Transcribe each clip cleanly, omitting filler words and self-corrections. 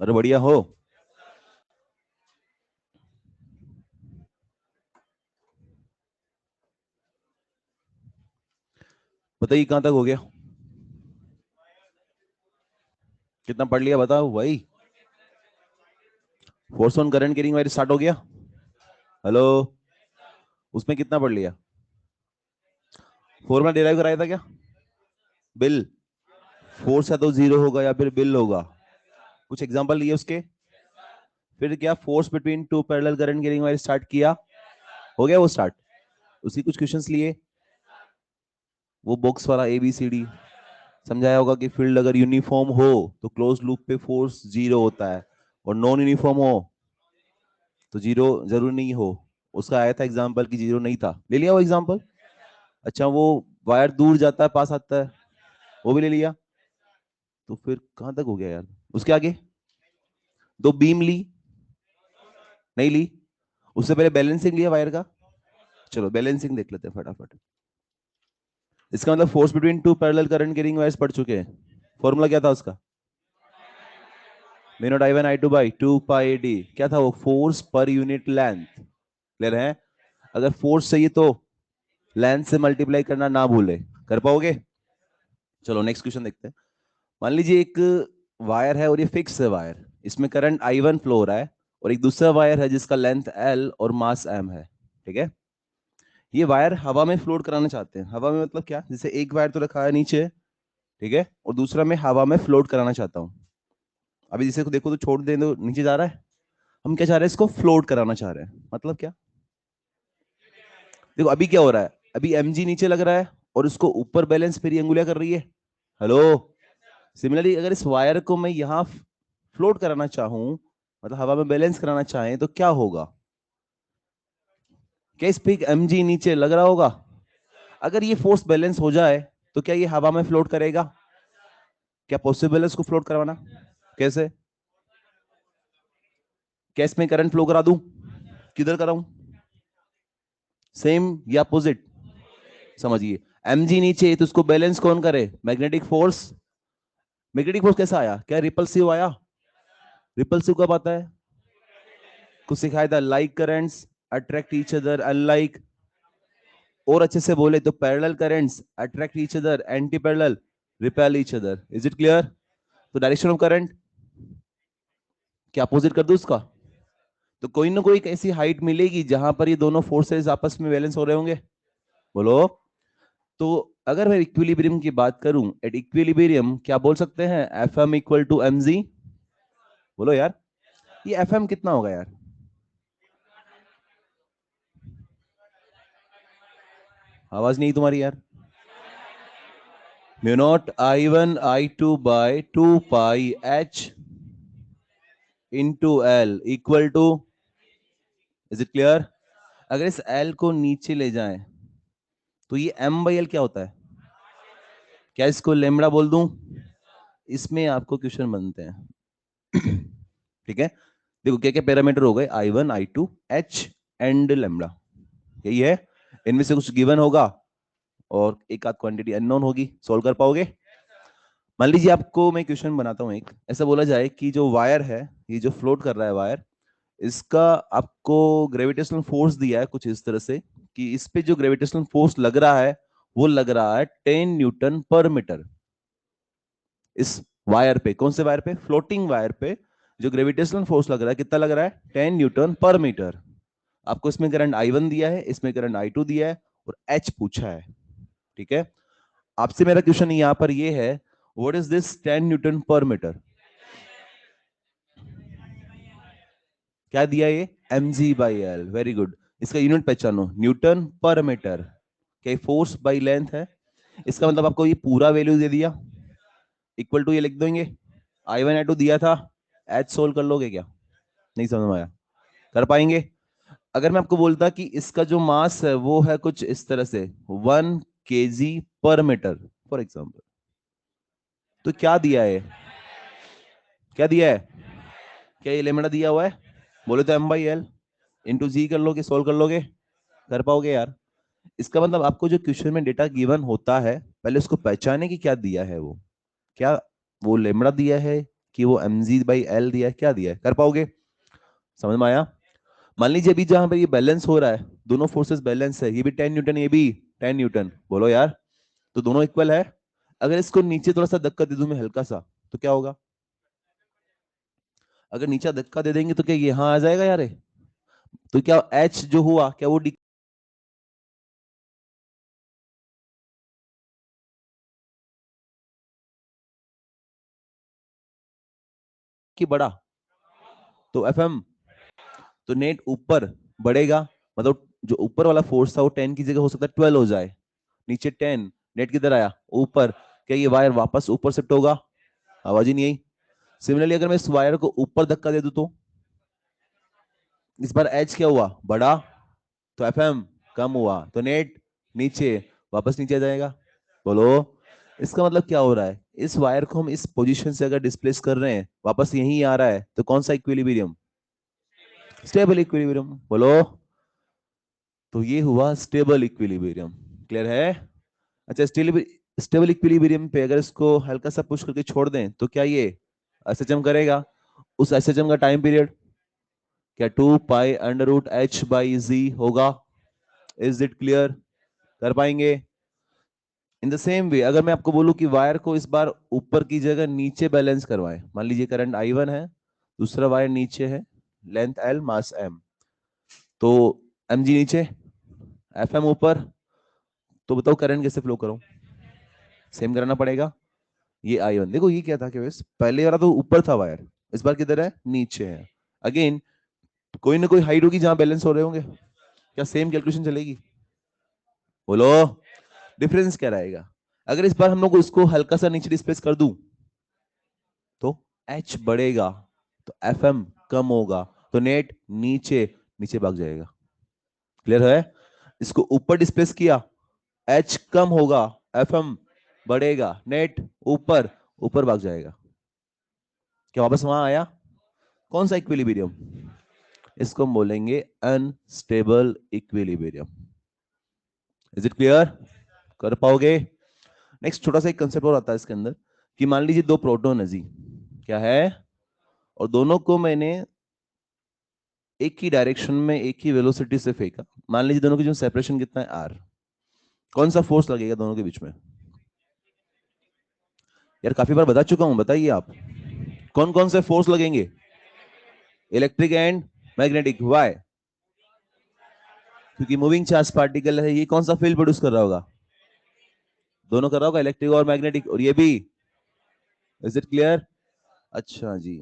अरे बढ़िया हो। बताइए कहाँ तक हो गया। कितना पढ़ लिया बताओ भाई। Force on current carrying wire start हो गया। हेलो। उसमें कितना पढ़ लिया। फॉर्मूला डिराइव कराया था क्या। बिल। फोर्स है तो जीरो होगा या फिर बिल होगा। कुछ एग्जांपल लिए उसके। फिर क्या force between two parallel current carrying wire start किया। हो गया वो स्टार्ट। उसकी कुछ क्वेश्चंस लिए। वो बॉक्स वाला ए बी सी डी। समझाया होगा कि फील्ड अगर यूनिफॉर्म हो तो क्लोज लूप पे फोर्स जीरो होता है। और नॉन यूनिफॉर्म हो तो जीरो जरूर नहीं हो। उसका आया था एग्जाम्पल कि जीरो नहीं था, ले लिया वो एग्जाम्पल। अच्छा वो वायर दूर जाता है पास आता है, वो भी ले लिया। तो फिर कहां तक हो गया यार। उसके आगे दो बीम ली। नहीं ली। उससे पहले बैलेंसिंग लिया वायर का। चलो बैलेंसिंग देख लेते हैं फटाफट। इसका मतलब force between two parallel current carrying wires पढ़ चुके हैं। फॉर्मूला क्या था उसका। Mu naught I one I two by two pi D. क्या था वो, force per unit length. Clear है। अगर फोर्स चाहिए तो लेंथ से मल्टीप्लाई करना ना भूले। कर पाओगे। चलो नेक्स्ट क्वेश्चन देखते हैं। मान लीजिए एक वायर है और ये फिक्स है वायर। इसमें करंट आई वन फ्लो हो रहा है। और एक दूसरा वायर है जिसका लेंथ एल और मास एम है। ठीक है। ये वायर हवा में फ्लोट कराना चाहते हैं। हवा में मतलब क्या, जैसे एक वायर तो रखा है नीचे। ठीक है, और दूसरा मैं हवा में फ्लोट कराना चाहता हूँ। अभी जिसे को देखो तो छोड़ दे तो नीचे जा रहा है। हम क्या चाह रहे हैं, इसको फ्लोट कराना चाह रहे हैं। मतलब क्या। देखो अभी क्या हो रहा है। अभी एम जी नीचे लग रहा है और उसको ऊपर बैलेंस मेरी अंगुलियां कर रही है। हेलो। सिमिलरली अगर इस वायर को मैं यहाँ फ्लोट कराना चाहूं, मतलब हवा में बैलेंस कराना चाहें, तो क्या होगा। क्या इस पे एक एम जी नीचे लग रहा होगा। अगर ये फोर्स बैलेंस हो जाए तो क्या ये हवा में फ्लोट करेगा। क्या पॉसिबल है इसको फ्लोट करवाना। कैसे। क्या इसमें करंट फ्लो करा दूं। किधर कराऊं। सेम या अपोजिट। समझिए। एमजी नीचे तो उसको बैलेंस कौन करे, मैग्नेटिक फोर्स। मैग्नेटिक फोर्स कैसा आया, क्या रिपल्सिव आया। रिपल्सिव कब आता है। कुछ सिखाया था, like currents attract each other unlike. और अच्छे से बोले तो parallel currents attract each other, anti parallel repel each other. Is it clear. तो डायरेक्शन ऑफ करंट क्या अपोजिट कर दो उसका। तो कोई ना कोई एक ऐसी हाइट मिलेगी जहां पर ये दोनों फोर्सेस आपस में बैलेंस हो रहे होंगे। बोलो। तो अगर मैं इक्विलिब्रियम की बात करूं, एट इक्विलिब्रियम क्या बोल सकते हैं, F M equal to M G. बोलो यार। ये एफ एम कितना होगा यार। आवाज नहीं तुम्हारी यार। Mu naught I one I two by two pi H into L equal to. Is it clear. अगर इस एल को नीचे ले जाएं तो ये एम बाई एल क्या होता है। क्या इसको लेमड़ा बोल दूं। इसमें आपको क्वेश्चन बनते हैं। ठीक है। देखो क्या क्या पैरामीटर हो गए, I one I two H and lambda. यही है। इनमें से कुछ गिवन होगा और एक आध क्वांटिटी अननोन होगी। सोल्व कर पाओगे। मान लीजिए आपको मैं क्वेश्चन बनाता हूं एक। ऐसा बोला जाए कि जो वायर है, ये जो फ्लोट कर रहा है वायर, इसका आपको ग्रेविटेशनल फोर्स दिया है कुछ इस तरह से कि इस पे जो ग्रेविटेशनल फोर्स लग रहा है वो लग रहा है 10 न्यूटन पर मीटर। इस वायर पे, कौन से वायर पे, फ्लोटिंग वायर पे जो ग्रेविटेशनल फोर्स लग रहा है कितना लग रहा है, 10 न्यूटन पर मीटर। आपको इसमें करंट आई वन दिया है, इसमें करंट आई टू दिया है और एच पूछा है। ठीक है। आपसे मेरा क्वेश्चन यहां पर ये है, what is this 10 newton per metre. क्या दिया ये, M G by L. Very good. इसका यूनिट पहचानो, न्यूटन पर मीटर। क्या फोर्स बाई लेंथ है। इसका मतलब आपको ये पूरा वैल्यू दे दिया, इक्वल टू ये लिख देंगे। आई वन आई टू दिया था, एच सोल्व कर लोगे क्या। नहीं समझ में आया। कर पाएंगे। अगर मैं आपको बोलता कि इसका जो मास है वो है कुछ इस तरह से 1 kg पर मीटर फॉर एग्जाम्पल, तो क्या दिया है। क्या दिया है। क्या ये लेमड़ा दिया हुआ है। बोले तो एम बाई एल इंटू जी कर लोगे, सोल्व कर लोगे। कर पाओगे यार। इसका मतलब आपको जो क्वेश्चन में डेटा गिवन होता है, पहले उसको पहचाने कि क्या दिया है वो। क्या वो लेमड़ा दिया है कि वो mg/l दिया है, क्या दिया है, कर पाओगे? समझ में आया? मान लीजिए अभी जहां पर ये बैलेंस हो रहा है, दोनों फोर्सेस बैलेंस है, ये भी 10 न्यूटन, ये भी 10 न्यूटन, बोलो यार, तो दोनों इक्वल है। अगर इसको नीचे थोड़ा सा धक्का दे दूं मैं, हल्का सा, तो क्या होगा? अगर नीचे धक्का दे देंगे तो क्या ये यहां आ जाएगा यार? तो क्या एच जो हुआ, क्या वो डी की बड़ा, तो एफ एम, तो नेट ऊपर बढ़ेगा, मतलब जो ऊपर वाला फोर्स था वो 10 की जगह हो सकता है 12 हो जाए, नीचे 10, नेट किधर आया, ऊपर, क्या ये वायर वापस ऊपर शिफ्ट होगा? आवाज ही नहीं आई। सिमिलरली अगर मैं इस वायर को ऊपर धक्का दे दूं तो इस बार एच क्या हुआ, बड़ा, तो एफ एम कम हुआ, तो नेट नीचे, वापस नीचे आ जाएगा। बोलो, इसका मतलब क्या हो रहा है? इस वायर को हम इस पोजीशन से अगर डिस्प्लेस कर रहे हैं, वापस यहीं आ रहा है, तो कौन सा इक्विलिब्रियम? Stable equilibrium. बोलो, तो ये हुआ स्टेबल इक्विलिब्रियम। क्लियर है? अच्छा, स्टेबल इक्विलिब्रियम पे अगर इसको हल्का सा पुश करके छोड़ दें तो क्या ये एसएचएम करेगा? उस एसएचएम का टाइम पीरियड क्या 2 पाई अंडर रूट h/z होगा? Is it clear? कर पाएंगे? इन द सेम वे अगर मैं आपको बोलूं कि वायर को इस बार ऊपर की जगह नीचे बैलेंस करवाएं, मान लीजिए करंट I1 है, दूसरा वायर नीचे है, लेंथ L, मास M, तो mg नीचे, Fm ऊपर, तो बताओ करंट कैसे फ्लो करूं? सेम कराना पड़ेगा। ये I1 देखो, ये क्या था कि बस पहले वाला तो ऊपर था वायर, इस बार किधर है, नीचे है। अगेन कोई ना कोई हाइट होगी जहां बैलेंस हो रहे होंगे, क्या सेम कैलकुलेशन चलेगी? बोलो, डिफरेंस क्या रहेगा? अगर इस बार हम लोग इसको हल्का सा नीचे डिस्प्लेस कर दूं तो एच बढ़ेगा, तो एफ एम कम होगा, तो नेट नीचे, नीचे भाग जाएगा। क्लियर है? इसको ऊपर डिस्प्लेस किया, एच कम होगा, एफ एम बढ़ेगा, नेट ऊपर, ऊपर भाग जाएगा। क्या वापस वहां आया? कौन सा इक्विलिब्रियम? इसको हम बोलेंगे unstable equilibrium. Is it clear? कर पाओगे? नेक्स्ट छोटा सा एक कंसेप्ट और आता है इसके अंदर, कि मान लीजिए दो प्रोटॉन है जी, क्या है, और दोनों को मैंने एक ही डायरेक्शन में एक ही वेलोसिटी से फेंका, मान लीजिए दोनों की जो सेपरेशन कितना है आर, कौन सा फोर्स लगेगा दोनों के बीच में? यार काफी बार बता चुका हूं, बताइए आप, कौन कौन से फोर्स लगेंगे? Electric and magnetic. वाई? क्योंकि मूविंग चार्ज पार्टिकल है, ये कौन सा फील्ड प्रोड्यूस कर रहा होगा? दोनों कर रहा होगा, इलेक्ट्रिक और मैग्नेटिक, और ये भी। Is it clear? अच्छा जी,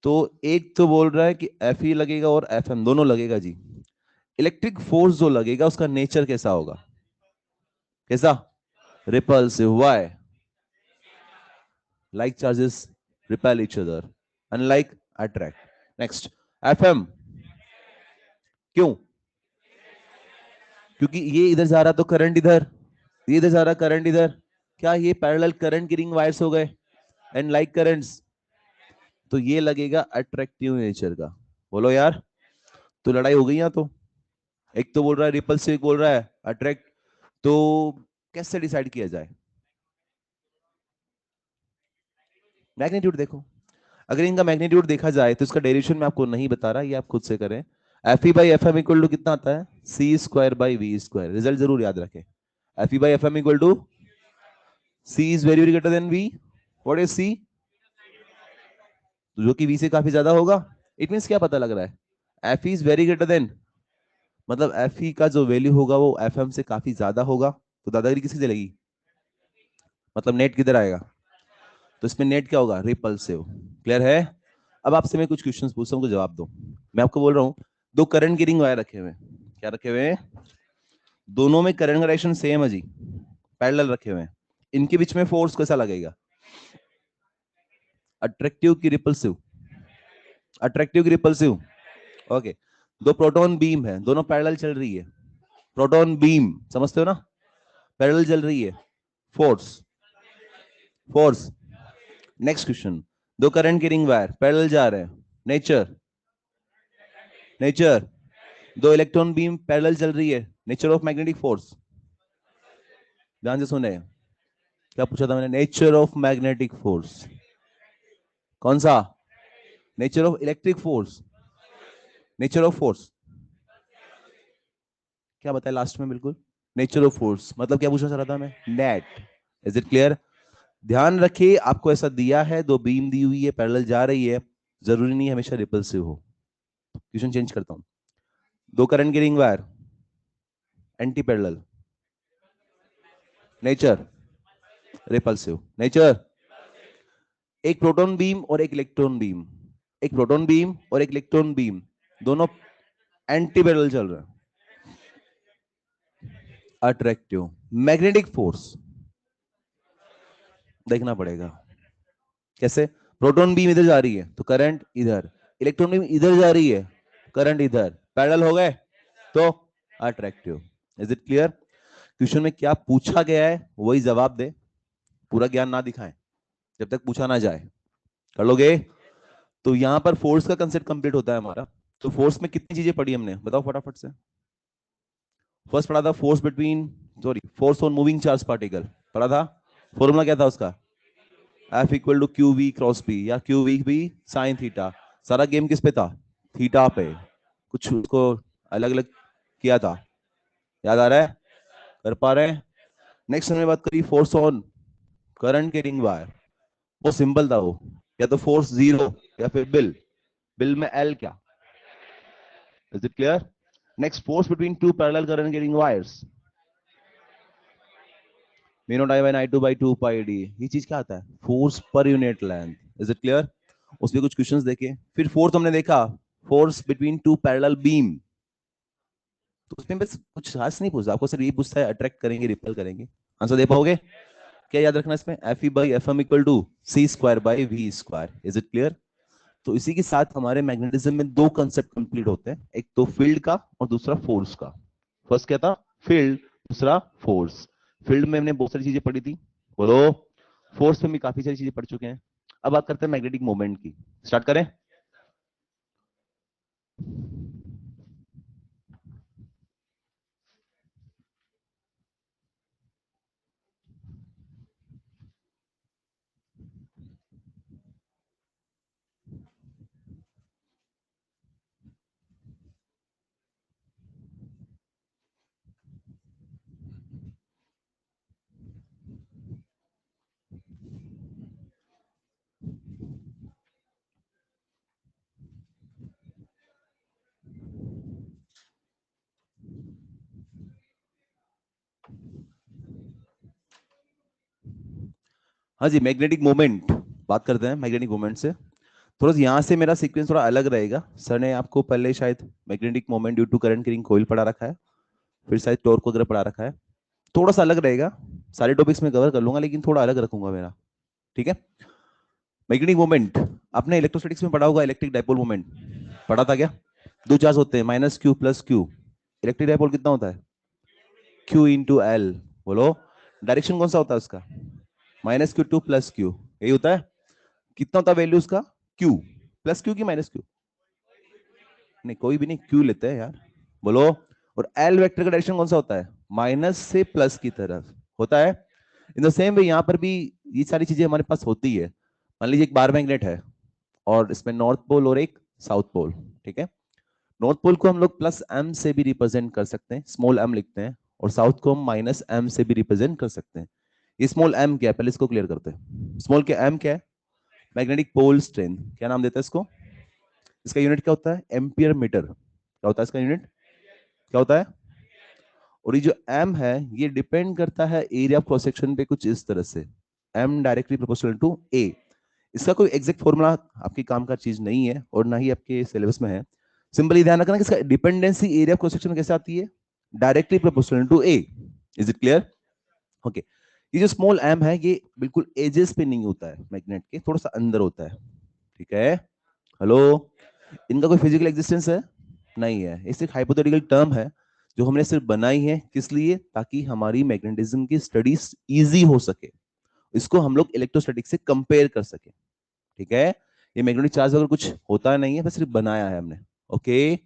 तो एक तो बोल रहा है कि एफ ई लगेगा और एफ एम दोनों लगेगा जी। इलेक्ट्रिक फोर्स जो लगेगा उसका नेचर कैसा होगा? कैसा? Repulsive. Why? like charges repel each other, unlike attract. Next, fm, क्यों? क्योंकि ये इधर जा रहा तो करंट इधर, ये इधर जा रहा करंट इधर, क्या ये पैरेलल करंट की रिंग वायर्स हो गए, एंड लाइक करंट्स, तो ये लगेगा अट्रैक्टिव नेचर का। बोलो यार, तो लड़ाई हो गई यहाँ तो, एक तो बोल रहा है रिपल्सिव, एक बोल रहा है अट्रैक्ट, तो कैसे डिसाइड किया जाए? मैग्नीट्यूड देखो, अगर इनका मैग्नीट्यूड देखा जाए तो इसका डेरिवेशन मैं आपको नहीं बता रहा, ये आप खुद से करें। F E by F M equal to कितना आता है, C square by V square, result जरूर याद रखें। F E by F M equal to C is very very greater than V. What is C? जो कि वी से काफी ज्यादा होगा। इट मींस क्या पता लग रहा है, F is very greater then, मतलब एफ ई का जो वैल्यू होगा वो एफ एम से काफी ज्यादा होगा, तो दादागिरी किसकी चलेगी? मतलब नेट किधर आएगा? तो इसमें नेट क्या होगा, रिपल्सिव। क्लियर है? अब आपसे मैं कुछ क्वेश्चंस पूछता हूँ, तो जवाब दो। मैं आपको बोल रहा हूँ, दो करंट की रिंग वायर रखे हुए हैं, क्या रखे हुए हैं? दोनों में करंट का डायरेक्शन सेम है जी, पैरेलल रखे हुए हैं, इनके बीच में फोर्स कैसा लगेगा? अट्रैक्टिव की रिपल्सिव? अट्रैक्टिव की रिपल्सिव। ओके, दो प्रोटॉन बीम है, दोनों पैरेलल चल रही है, प्रोटॉन बीम समझते हो ना, पैरेलल चल रही है, फोर्स, फोर्स। नेक्स्ट क्वेश्चन, दो करंट की रिंग वायर पैरेलल जा रहे हैं, नेचर, नेचर। दो इलेक्ट्रॉन बीम पैरेलल चल रही है, नेचर ऑफ मैग्नेटिक फोर्स। ध्यान से सुने, क्या पूछा था मैंने, नेचर ऑफ मैग्नेटिक फोर्स। कौन सा? Nature of electric force, nature of force क्या बताया लास्ट में? बिल्कुल नेचर ऑफ फोर्स मतलब क्या पूछना चाह रहा था मैं? नेट। Is it clear? ध्यान रखिए आपको ऐसा दिया है, दो बीम दी हुई है, पैरेलल जा रही है, जरूरी नहीं हमेशा रिपल्सिव हो। क्वेश्चन चेंज करता हूं। दो करंट की ring wire, anti parallel, nature repulsive, nature. एक प्रोटॉन बीम और एक इलेक्ट्रॉन बीम, एक प्रोटॉन बीम और एक इलेक्ट्रॉन बीम, दोनों एंटी पैरेलल चल रहे हैं, अट्रैक्टिव। मैग्नेटिक फोर्स देखना पड़ेगा कैसे। प्रोटॉन बीम इधर जा रही है तो करंट इधर, इलेक्ट्रॉन बीम इधर जा रही है, करंट इधर, पैरेलल हो गए तो attractive. Is it clear? Question में क्या पूछा गया है वही जवाब दे, पूरा ज्ञान ना दिखाएं जब तक पूछा ना जाए। कर लोगे? तो यहां पर फोर्स का कंसेप्ट कंप्लीट होता है हमारा। तो फोर्स में कितनी चीजें पढ़ी हमने बताओ फटाफट से। फर्स्ट पढ़ा था force between, sorry force on moving charge particle पढ़ा था। फॉर्मूला क्या था उसका? F equal to Q V cross B या Q V B sine theta. सारा गेम किस पे था? थीटा पे। कुछ उसको अलग अलग किया था, याद आ रहा है? कर पा रहे हैं? नेक्स्ट हमने बात करी फोर्स ऑन करंट के रिंग वायर। वो सिंपल था, वो या तो फोर्स जीरो या फिर बिल, बिल में एल क्या। Is it clear? Next force between two parallel current के ring wires, mu naught I by I two by two pi D. ये चीज क्या आता है? Force per unit length. Is it clear? उसमें कुछ क्वेश्चंस देखे। फिर फोर्थ हमने देखा force between two parallel beam. तो उसमें बस कुछ खास नहीं पूछता आपको, सिर्फ ये पूछता है अट्रैक्ट करेंगे रिपेल करेंगे। आंसर दे पाओगे? क्या याद रखना इसमें? F E by F M equal to C square by V square. Is it clear? तो इसी के साथ हमारे मैग्नेटिज्म में दो कंसेप्ट कंप्लीट होते हैं, एक तो फील्ड का और दूसरा फोर्स का। फर्स्ट क्या था? फील्ड, दूसरा फोर्स। फील्ड में हमने बहुत सारी चीजें पढ़ी थी, बोलो। फोर्स में भी काफी सारी चीजें पढ़ चुके हैं। अब बात करते हैं मैग्नेटिक मोमेंट की। स्टार्ट करें? हाँ जी, मैग्नेटिक मोमेंट बात करते हैं। मैग्नेटिक मोमेंट से थोड़ा सा यहाँ से मेरा सीक्वेंस थोड़ा अलग रहेगा। सर ने आपको पहले शायद magnetic moment due to current carrying coil पढ़ा रखा है, फिर शायद टॉर्क वगैरह पढ़ा रखा है। थोड़ा सा अलग रहेगा, सारे टॉपिक्स में कवर कर लूंगा लेकिन थोड़ा अलग रखूंगा मेरा, ठीक है? मैग्नेटिक मोमेंट आपने इलेक्ट्रोस्टैटिक्स में पढ़ा होगा, इलेक्ट्रिक डाइपोल मोमेंट पढ़ा था क्या? दो चार्ज होते हैं, minus Q plus Q. Electric dipole कितना होता है? Q into L. बोलो डायरेक्शन कौन सा होता है उसका? Minus Q two plus Q, यही होता है। कितना होता है वैल्यू उसका? क्यू प्लस क्यू की माइनस क्यू? नहीं कोई भी नहीं, क्यू लेते हैं यार, बोलो। और एल वेक्टर का डायरेक्शन कौन सा होता है? माइनस से प्लस की तरफ होता है। इन द सेम वे यहाँ पर भी ये सारी चीजें हमारे पास होती है। मान लीजिए एक बार मैग्नेट है और इसमें नॉर्थ पोल और एक साउथ पोल, ठीक है? नॉर्थ पोल को हम लोग प्लस एम से भी रिप्रेजेंट कर सकते हैं, स्मॉल एम लिखते हैं, और साउथ को हम माइनस एम से भी रिप्रेजेंट कर सकते हैं। ये स्मॉल एम क्या है पहले इसको क्लियर करते हैं। स्मॉल के एम क्या है? Magnetic pole strength. क्या नाम देता है इसको? इसका यूनिट क्या होता है? Ampere metre. क्या होता है इसका यूनिट? क्या होता है? और ये जो m है ये डिपेंड करता है एरिया ऑफ क्रॉस सेक्शन पे कुछ इस तरह से, m directly proportional to a। इसका कोई एग्जैक्ट फॉर्मूला आपकी काम का चीज नहीं है और ना ही आपके सिलेबस में है। सिंपली ध्यान रखना कि इसका dependency area of cross section कैसे आती है? Directly proportional to a। Is it clear? Okay. ये जो स्मॉल m है ये बिल्कुल एजेस पे नहीं होता है, मैग्नेट के थोड़ा सा अंदर होता है, ठीक है? हेलो, इनका कोई फिजिकल एग्जिस्टेंस है? नहीं है, ये सिर्फ हाइपोथेटिकल टर्म है जो हमने सिर्फ बनाई है। किस लिए? ताकि हमारी मैग्नेटिज्म की स्टडीज इजी हो सके, इसको हम लोग इलेक्ट्रोस्टैटिक से कंपेयर कर सके, ठीक है? ये मैग्नेटिक चार्ज अगर कुछ होता नहीं है, बस सिर्फ बनाया है हमने। ओके,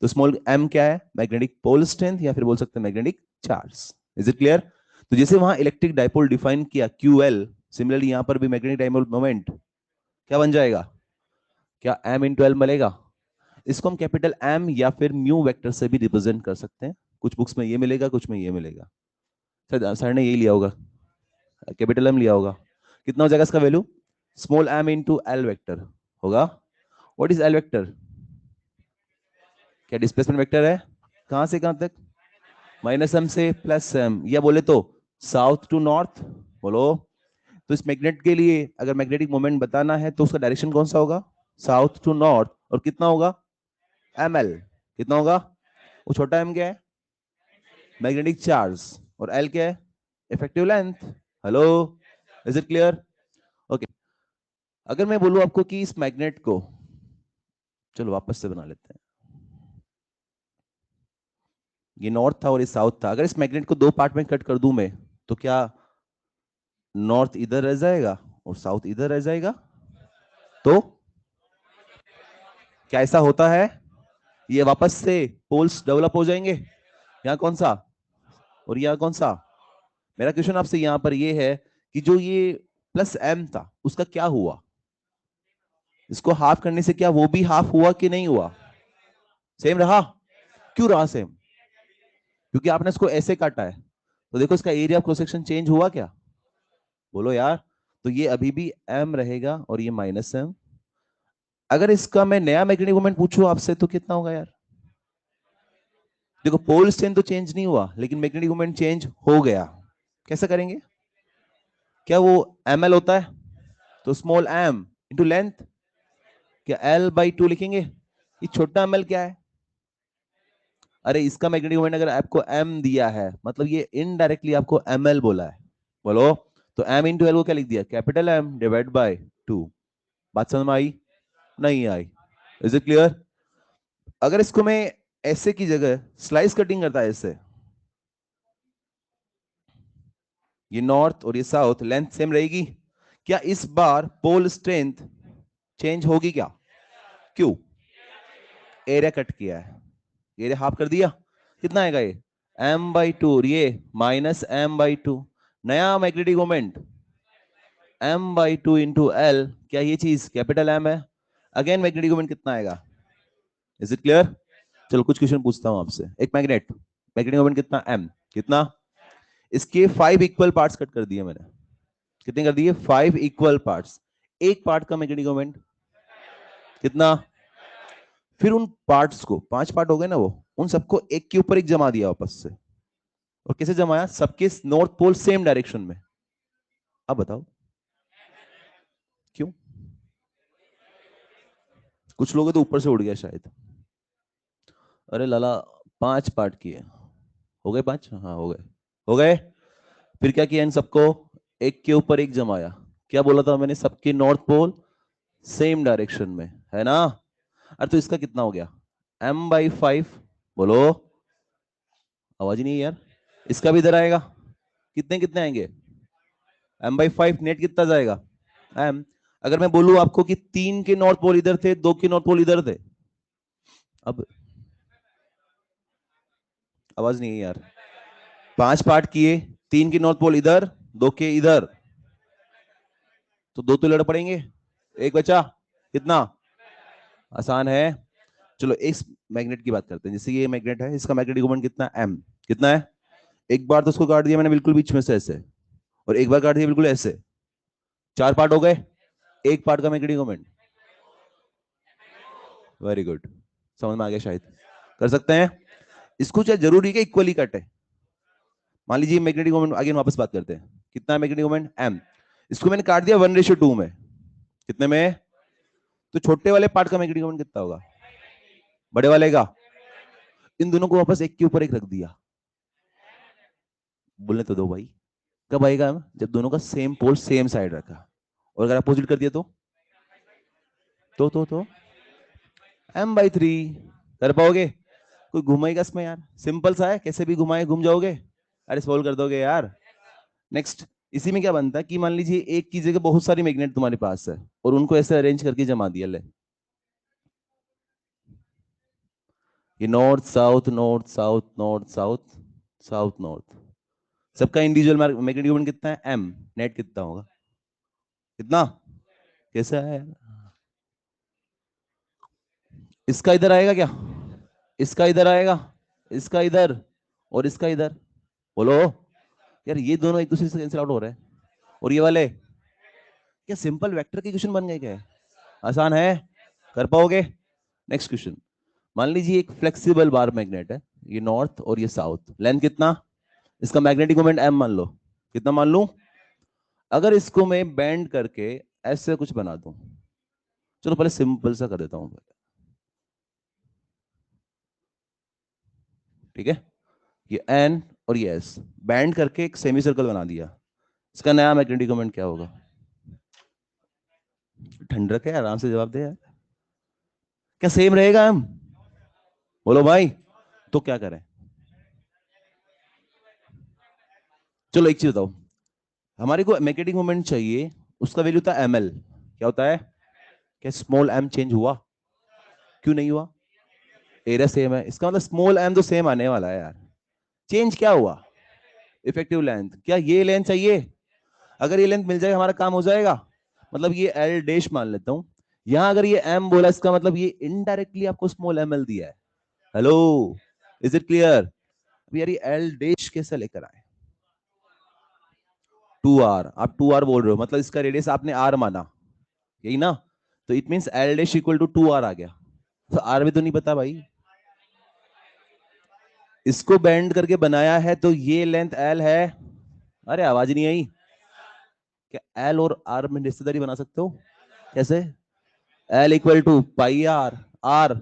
तो स्मॉल m क्या है? मैग्नेटिक पोल स्ट्रेंथ या फिर बोल सकते हैं magnetic charge. Is it clear? तो जैसे वहां इलेक्ट्रिक डाइपोल डिफाइन किया QL, सिमिलरली यहां पर भी मैग्नेटिक डाइपोल मोमेंट क्या बन जाएगा? क्या m इंटू एल मिलेगा? इसको हम कैपिटल M या फिर म्यू वेक्टर से भी रिप्रेजेंट कर सकते हैं। कुछ बुक्स में ये मिलेगा, कुछ में ये मिलेगा। सर ने यही लिया होगा, कैपिटल M लिया होगा। कितना हो जाएगा इसका value? Small m into L vector होगा। What is L vector? क्या डिस्प्लेसमेंट वेक्टर है? कहां से कहां तक? माइनस एम से प्लस एम, या बोले तो साउथ टू नॉर्थ। बोलो। तो इस मैग्नेट के लिए अगर मैग्नेटिक मोमेंट बताना है तो उसका डायरेक्शन कौन सा होगा? South to north. और कितना होगा? M L. कितना होगा? वो छोटा एम क्या है? Magnetic charge. और एल क्या है? Effective length. Hello, is it clear? Okay. अगर मैं बोलूं आपको कि इस मैग्नेट को, चलो वापस से बना लेते हैं, ये नॉर्थ था और ये साउथ था। अगर इस मैग्नेट को दो पार्ट में कट कर दूं मैं, तो क्या नॉर्थ इधर रह जाएगा और साउथ इधर रह जाएगा? तो क्या ऐसा होता है? ये वापस से पोल्स डेवलप हो जाएंगे। यहाँ कौन सा और यहाँ कौन सा? मेरा क्वेश्चन आपसे यहाँ पर ये है कि जो ये प्लस एम था उसका क्या हुआ? इसको हाफ करने से क्या वो भी हाफ हुआ कि नहीं हुआ? सेम रहा। क्यों रहा सेम? क्योंकि आपने इसको ऐसे काटा है। तो देखो इसका area of cross section change हुआ क्या? बोलो यार। तो ये अभी भी एम रहेगा और ये माइनस एम। अगर इसका मैं नया मैग्नेटिक मोमेंट पूछूं आपसे तो कितना होगा यार? देखो पोल स्ट्रेन तो चेंज नहीं हुआ लेकिन मैग्नेटिक मोमेंट चेंज हो गया। कैसे करेंगे? क्या वो एम एल होता है? तो स्मॉल एम इंटू लेंथ, क्या एल बाई टू लिखेंगे? ये छोटा एम एल क्या है? अरे इसका मैग्नेटिक मोमेंट अगर आपको एम दिया है मतलब ये इनडायरेक्टली आपको एम एल बोला है। बोलो। तो एम इंटू एल को क्या लिख दिया? Capital M divide by two. बात समझ में आई? नहीं आई? Is it clear? अगर इसको मैं ऐसे की जगह स्लाइस कटिंग करता है ऐसे, ये नॉर्थ और ये साउथ, लेंथ सेम रहेगी। क्या इस बार पोल स्ट्रेंथ चेंज होगी क्या? क्यों? एरिया कट किया है, एरिया हाफ कर दिया। कितना आएगा ये? एम बाई टू, ये माइनस एम बाई टू। नया magnetic moment M by two into L, क्या ये चीज कैपिटल एम है? अगेन मैग्नेटिक मोमेंट कितना आएगा? Is it clear? चलो कुछ क्वेश्चन पूछता हूं आपसे। एक मैग्नेट, मैग्नेटिक मोमेंट कितना? एम। कितना? इसके 5 इक्वल पार्ट्स कट कर दिए मैंने। कितने कर दिए? 5 इक्वल पार्ट्स। एक पार्ट का मैग्नेटिक मोमेंट कितना? फिर उन पार्ट्स को, 5 पार्ट हो गए ना वो, उन सबको एक के ऊपर एक जमा दिया वापस से। और कैसे जमाया? सबके नॉर्थ पोल सेम डायरेक्शन में। अब बताओ क्यों? कुछ लोगों तो ऊपर से उड़ गया शायद। अरे लाला, 5 पार्ट किए। हो गए 5? हाँ हो गए। हो गए। फिर क्या किया? इन सबको एक के ऊपर एक जमाया। क्या बोला था मैंने? सबके नॉर्थ पोल सेम डायरेक्शन में, है ना? अरे तो इसका कितना हो गया? m by 5। बोलो। आवाज ही नहीं है यार। इसका भी इधर आएगा। कितने कितने आएंगे? m by 5। नेट कितना जाएगा? m। अगर मैं बोलूं आपको कि 3 के नॉर्थ पोल इधर थे, 2 के नॉर्थ पोल इधर थे, अब आवाज नहीं है यार। 5 पार्ट किए, 3 के नॉर्थ पोल इधर, 2 के इधर, तो 2 तो लड़ पड़ेंगे, एक बचा। कितना? आसान है। चलो इस मैग्नेट की बात करते हैं। जैसे ये मैग्नेट है, इसका मैग्नेटिक मोमेंट कितना? m। कितना है? एक बार तो उसको काट दिया मैंने बिल्कुल बीच में से ऐसे, और एक बार काट दिया बिल्कुल ऐसे। 4 पार्ट हो गए। एक पार्ट का मैग्नेटिक मोमेंट। Very good. समझ में आ गया शायद? कर सकते हैं। इसको चाहे जरूरी है कि इक्वली कट है। मान लीजिए मैग्नेटिक मोमेंट, आगे वापस बात करते हैं। कितना मैग्नेटिक मोमेंट? m। इसको मैंने काट दिया 1:2 में। कितने में? तो छोटे वाले पार्ट का मैग्नेटिक मोमेंट कितना होगा? बड़े वाले का। इन दोनों को वापस एक के ऊपर एक रख दिया। बोलने तो दो भाई। कब आएगा? जब दोनों का सेम पोल सेम साइड रखा। और अगर अपोजिट कर दिया तो m/3। कर पाओगे? कोई घुमाएगा इसमें यार? सिंपल सा है, कैसे भी घुमाए घूम जाओगे। अरे सोल्व कर दोगे यार। नेक्स्ट। इसी में क्या बनता है कि मान लीजिए एक की जगह बहुत सारी मैग्नेट तुम्हारे पास है और उनको ऐसे अरेंज करके जमा दिया। ले, ये north south north south north south south north, सबका इंडिविजुअल मैग्नेटिक मोमेंट कितना है? m। नेट कितना होगा? कितना? कैसा है? इसका इधर आएगा क्या, इसका इधर आएगा, इसका इधर, और इसका इधर। बोलो यार, ये दोनों एक दूसरे से कैंसिल आउट हो रहे हैं। और ये वाले क्या सिंपल वेक्टर के क्वेश्चन बन गए क्या? आसान है, कर पाओगे? Next question. मान लीजिए एक फ्लेक्सिबल बार मैग्नेट है, ये नॉर्थ और ये साउथ, लेंथ कितना, इसका मैग्नेटिक मोमेंट m मान लो, कितना मान लूं? अगर इसको मैं बेंड करके ऐसे कुछ बना दूं, चलो पहले सिंपल सा कर देता हूं, ठीक है? ये n और ये s बैंड करके एक सेमी सर्कल बना दिया, इसका नया मैग्नेटिक मोमेंट क्या होगा? ठंड रखे, आराम से जवाब दे यार। क्या सेम रहेगा हम? बोलो भाई। तो क्या करें? चलो एक चीज बताओ, हमारे को मैग्नेटिक मोमेंट चाहिए, उसका वैल्यू था ml, क्या होता है? क्या स्मॉल m चेंज हुआ? क्यों नहीं हुआ? एरिया सेम है, इसका मतलब स्मॉल m तो सेम आने वाला है यार। चेंज क्या हुआ? Effective length. क्या ये लेंथ चाहिए? अगर ये लेंथ मिल जाए हमारा काम हो जाएगा। मतलब ये एल डैश मान लेता हूं, यहां अगर ये एम बोला, इसका मतलब ये इनडायरेक्टली आपको स्मॉल एम एल दिया है। Hello, is it clear? अब यार ये एल डैश कैसे लेकर आए? 2r, आप 2r बोल रहे हो, मतलब इसका रेडियस आपने r माना, यही ना? तो it means L dash equal to 2r आ गया। तो r भी तो नहीं पता भाई, इसको बेंड करके बनाया है तो ये लेंथ l है। अरे आवाज नहीं आई? क्या एल और आर में रिश्तेदारी बना सकते हो? कैसे? L equal to pi R, R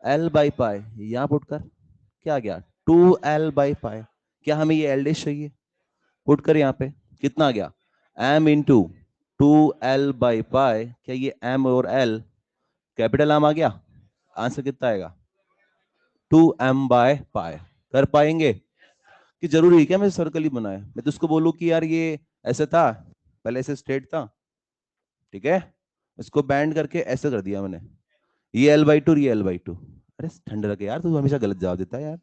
L by pi, यहां पुट कर, क्या आ गया? 2l/पाई। क्या हमें ये एल डैश चाहिए? पुट कर यहाँ पे, कितना आ गया? m इंटू 2l/पाई। क्या ये m और l कैपिटल m आ गया? आंसर कितना आएगा? 2m/पाई। कर पाएंगे? कि जरूरी है क्या मैं सर्कल ही बनाए? मैं तो उसको बोलूँ कि यार ये ऐसे था, पहले ऐसे स्ट्रेट था, ठीक है, इसको बैंड करके ऐसे कर दिया मैंने, ये l/2, ये l/2। अरे ठंड लगे यार, तू हमेशा गलत जवाब देता है यार।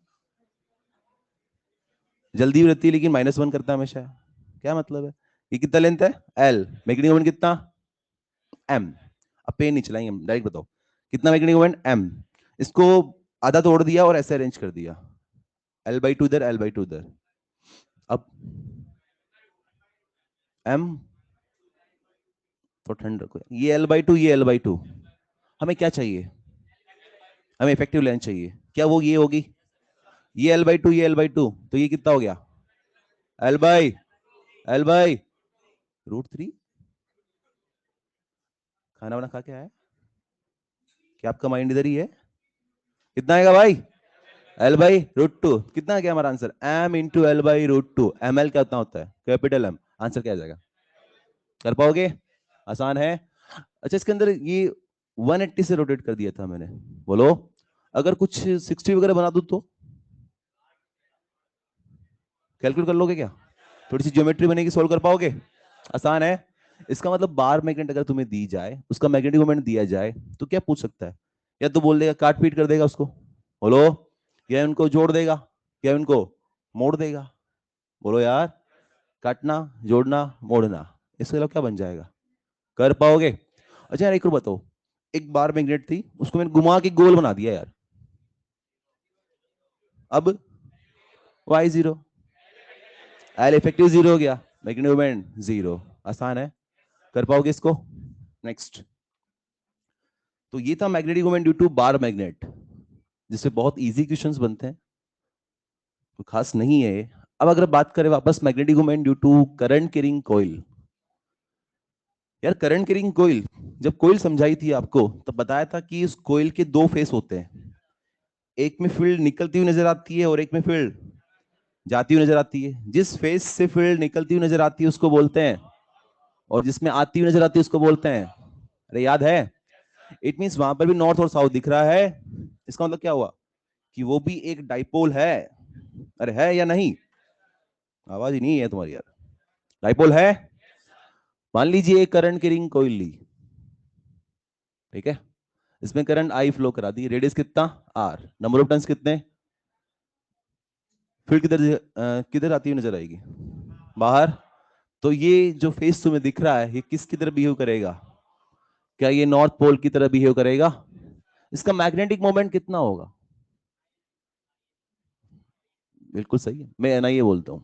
जल्दी भी रहती है लेकिन -1 करता है हमेशा, क्या मतलब है? ये कितना लेंथ है? एल। मैग्नेटिक मोमेंट कितना? एम। अब पेन नहीं चलाएंगे हम, डायरेक्ट बताओ कितना मैग्नेटिक मोमेंट? एम। इसको आधा तोड़ दिया और ऐसे अरेंज कर दिया, l/2 इधर, l/2 इधर। अब एम, तो ठंड रखो, ये l/2, ये l/2। हमें क्या चाहिए? हमें इफेक्टिव लेंथ चाहिए। क्या वो ये होगी? ये l/2, ये l/2, तो ये कितना हो गया? l/√3। खाना वाना खा के आया? क्या आपका माइंड इधर ही है? कितना आएगा भाई? l/√2। कितना आ गया हमारा answer? m into l/√2। ml क्या होता है? Capital M। आंसर क्या आ जाएगा? कर पाओगे? आसान है। अच्छा, इसके अंदर ये 180 से रोटेट कर दिया था मैंने, बोलो अगर कुछ 60 वगैरह बना दूं तो? कैलकुलेट कर लोगे क्या? थोड़ी सी ज्योमेट्री बनेगी, सोल्व कर पाओगे? आसान है। इसका मतलब बार मैग्नेट अगर तुम्हें दी जाए, उसका मैग्नेटिक मोमेंट दिया जाए, तो क्या पूछ सकता है? या तो बोल देगा काट पीट कर देगा उसको, बोलो, या उनको जोड़ देगा, या उनको मोड़ देगा। बोलो यार, काटना, जोड़ना, मोड़ना, इसके अलावा क्या बन जाएगा? कर पाओगे? अच्छा यार एक और बताओ, एक बार मैग्नेट थी, उसको मैंने घुमा के गोल बना दिया यार, अब y0, एल इफेक्टिव 0 हो गया, मैग्नेटिक मोमेंट 0। आसान है, कर पाओगे इसको? नेक्स्ट। तो ये था magnetic moment due to bar magnet, जिससे बहुत इजी क्वेश्चंस बनते हैं, तो खास नहीं है ये। अब अगर बात करें वापस magnetic moment due to current carrying coil. यार करंट कैरिंग कॉइल, जब कॉइल समझाई थी आपको तब बताया था कि इस कॉइल के दो फेस होते हैं, एक में फील्ड निकलती हुई नजर आती है और एक में फील्ड जाती हुई नजर आती है। जिस फेस से फील्ड निकलती हुई नजर आती है उसको बोलते हैं, और जिसमें आती हुई नजर आती है उसको बोलते हैं। अरे याद है? इट मींस वहां पर भी नॉर्थ और साउथ दिख रहा है, इसका मतलब क्या हुआ? कि वो भी एक डाइपोल है। अरे है या नहीं? आवाज ही नहीं है तुम्हारी यार। डाइपोल है। मान लीजिए एक करंट की रिंग कोई ली, ठीक है, इसमें करंट आई फ्लो करा दी, रेडियस कितना? आर, नंबर ऑफ टर्न्स कितने? फिर किधर किधर आती हुई नजर आएगी? बाहर। तो ये जो फेस तुम्हें दिख रहा है, ये किसकी तरह बिहेव करेगा? क्या ये नॉर्थ पोल की तरह बिहेव करेगा? इसका मैग्नेटिक मोमेंट कितना होगा? बिल्कुल सही है, मैं एनआई बोलता हूं,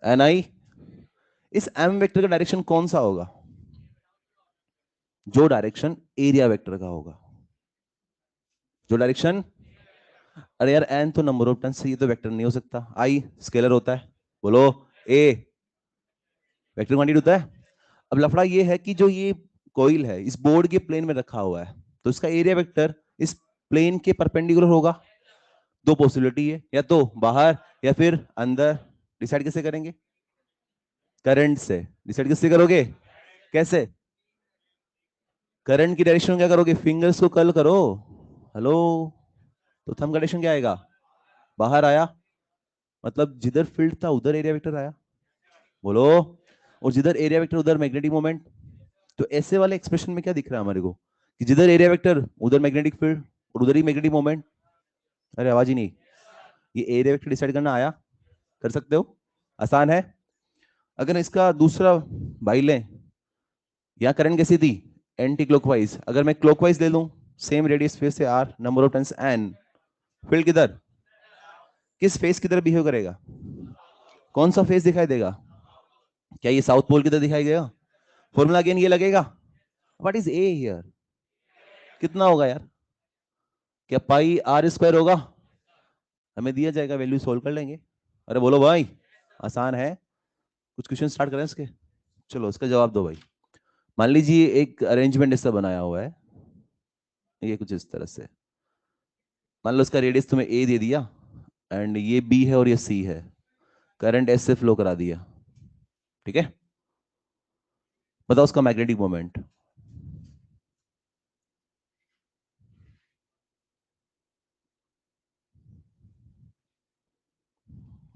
एनआई। इस एम वेक्टर का डायरेक्शन कौन सा होगा? जो डायरेक्शन एरिया वेक्टर का होगा, जो डायरेक्शन, अरे यार एन तो नंबर ऑफ टर्न से, ये तो वेक्टर नहीं हो सकता, आई स्केलर होता है, बोलो ए वेक्टर क्वांटिटी होता है। अब लफड़ा ये है कि जो ये कोइल है इस बोर्ड के प्लेन में रखा हुआ है, तो इसका एरिया वेक्टर इस प्लेन के परपेंडिकुलर होगा। दो पॉसिबिलिटी है, या तो बाहर या फिर अंदर। डिसाइड कैसे करेंगे? करंट से। डिसाइड किससे करोगे? कैसे? करंट की डायरेक्शन क्या करोगे? फिंगर्स को कर्ल करो। हेलो, तो थंब का डायरेक्शन क्या आएगा? बाहर आया, मतलब जिधर फील्ड था उधर एरिया वेक्टर आया, बोलो। और जिधर एरिया वेक्टर उधर मैग्नेटिक मोमेंट। तो ऐसे वाले एक्सप्रेशन में क्या दिख रहा है हमारे को, कि जिधर एरिया वेक्टर उधर मैग्नेटिक फील्ड और उधर ही मैग्नेटिक मोमेंट। अरे आवाज ही नहीं। ये एरिया वेक्टर डिसाइड करना आया? कर सकते हो, आसान है। अगर इसका दूसरा बाई लें, यहाँ करंट कैसी थी? Anti clockwise. अगर मैं क्लॉकवाइज ले लूं, सेम रेडियस फेस से R, number of turns N, field किधर, किस फेस की तरह बिहेव करेगा? कौन सा फेस दिखाई देगा? क्या ये साउथ पोल की तरह दिखाई देगा? फॉर्मूला अगेन ये लगेगा, व्हाट इज ए हियर? कितना होगा यार? क्या पाई आर स्क्वायर होगा? हमें दिया जाएगा, वैल्यू सोल्व कर लेंगे। अरे बोलो भाई, आसान है। कुछ क्वेश्चन स्टार्ट करें इसके, चलो इसका जवाब दो भाई। मान लीजिए एक अरेंजमेंट ऐसा बनाया हुआ है, ये कुछ इस तरह से। मान लो इसका रेडियस तुम्हें ए दे दिया, एंड ये बी है और ये सी है, करंट एस से फ्लो करा दिया, ठीक है। बताओ उसका मैग्नेटिक मोमेंट।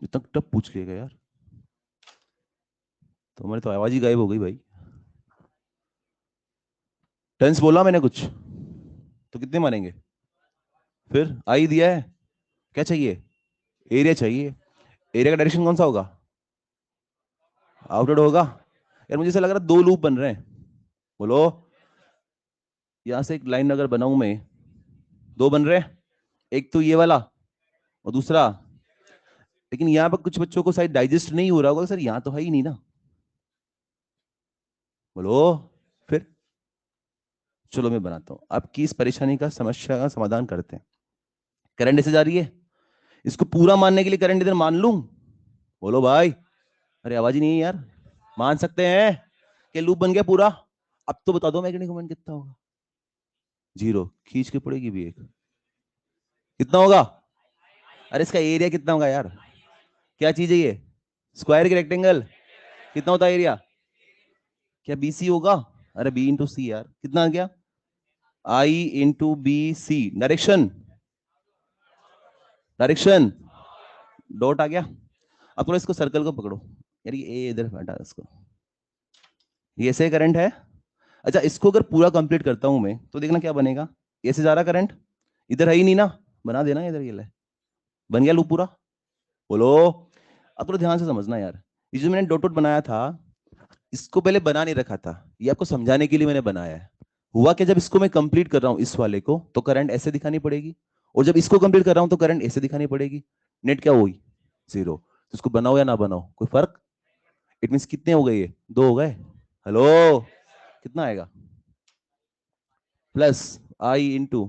इतना टफ पूछ लिएगा यार, तो हमारी तो आवाज ही गायब हो गई भाई। टेंस बोला मैंने कुछ, तो कितने मानेंगे? फिर आई दिया है, क्या चाहिए? एरिया चाहिए। एरिया का डायरेक्शन कौन सा होगा? आउटवर्ड होगा। यार मुझे ऐसा लग रहा है दो लूप बन रहे हैं, बोलो। यहां से एक लाइन अगर बनाऊं मैं, दो बन रहे हैं, एक तो ये वाला और दूसरा। लेकिन यहाँ पर कुछ बच्चों को शायद डाइजेस्ट नहीं हो रहा होगा, सर यहाँ तो है ही नहीं ना, बोलो। फिर चलो मैं बनाता हूँ आपकी इस परेशानी का, समस्या का समाधान करते हैं। करंट ऐसे जा रही है, इसको पूरा मानने के लिए करंट इधर मान लूं, बोलो भाई। अरे आवाज ही नहीं है यार, मान सकते हैं कि लूप बन गया पूरा? अब तो बता दो मैग्नेटिक मोमेंट कितना होगा? जीरो, खींच के पड़ेगी भी एक, कितना होगा? अरे इसका एरिया कितना होगा यार? क्या चीज है ये? स्क्वायर की रेक्टेंगल? कितना होता है एरिया? क्या बीसी होगा? अरे बी इंटू सी यार, कितना आ गया? I into B C. Direction, direction dot आ गया। अब थोड़ा इसको सर्कल को पकड़ो, यार ये ए इधर हटा इसको, ये से करंट है। अच्छा इसको अगर पूरा कंप्लीट करता हूं मैं, तो देखना क्या बनेगा। ये से जा रहा करंट, इधर है ही नहीं ना, बना देना इधर, ये ले, बन गया लूप पूरा, बोलो। अब थोड़ा ध्यान से समझना यार, ये जो मैंने डॉट डॉट बनाया था, इसको पहले बना नहीं रखा था, ये आपको समझाने के लिए मैंने बनाया है। हुआ कि जब इसको मैं कंप्लीट कर रहा हूं इस वाले को, तो करंट ऐसे दिखानी पड़ेगी, और जब इसको कंप्लीट कर रहा हूं तो करंट ऐसे दिखानी पड़ेगी। नेट क्या हुई? जीरो। तो इसको बनाओ या ना बनाओ कोई फर्क? इट मीन कितने हो गए? ये दो हो गए। हेलो, कितना आएगा? Plus I into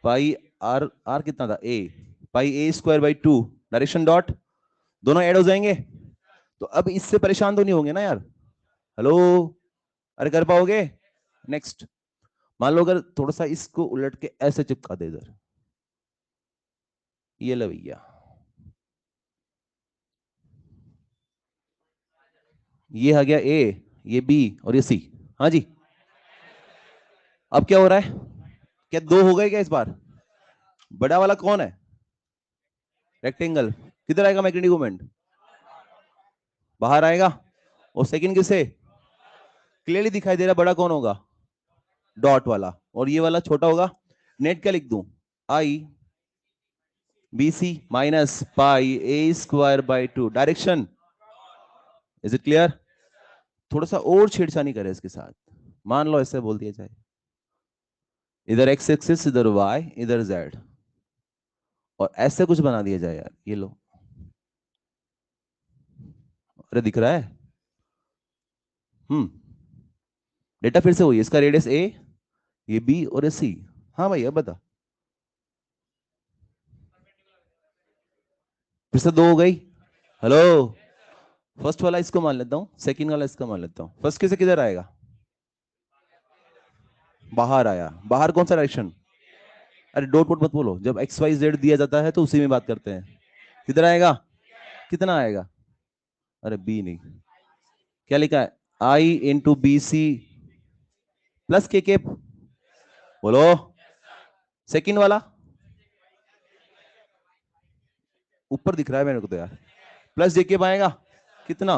pi R, R कितना था? A, pi A square by two, direction dot, दोनों ऐड हो जाएंगे। तो अब इससे परेशान तो नहीं होंगे ना यार? हेलो, अरे कर पाओगे? नेक्स्ट, मान लो अगर थोड़ा सा इसको उलट के ऐसे चिपका दे इधर, ये लो भैया, ये आ गया ए, ये बी और ये सी। हाँ जी। अब क्या हो रहा है? क्या दो हो गए क्या इस बार? बड़ा वाला कौन है? रेक्टेंगल। किधर आएगा मैग्नेटिक मोमेंट? बाहर आएगा। और सेकंड किसे? क्लियरली दिखाई दे रहा, बड़ा कौन होगा? डॉट वाला, और ये वाला छोटा होगा। नेट क्या लिख दूं? I B C minus pi A square by two, direction. Is it clear? थोड़ा सा और छेड़छानी करे इसके साथ, मान लो ऐसे बोल दिया जाए, इधर एक्स एक्सिस, इधर वाई, इधर जेड, और ऐसे कुछ बना दिया जाए यार, ये लो। अरे दिख रहा है? डेटा फिर से वही, इसका रेडियस ए, ये बी और ये सी। हाँ भाई, अब बता। फिर से दो हो गई। हेलो, फर्स्ट वाला इसको मान लेता हूँ, सेकंड वाला इसका मान लेता हूँ। फर्स्ट किसे किधर आएगा? बाहर आया। बाहर कौन सा डायरेक्शन? अरे डॉट वोट मत बोलो, जब एक्स वाई जेड दिया जाता है तो उसी में बात करते हैं। किधर आएगा? कितना आएगा? अरे बी नहीं, क्या लिखा है? आई इंटू बी सी प्लस के। बोलो। सेकंड वाला ऊपर दिख रहा है मेरे को तो यार, प्लस जेके आएगा। कितना?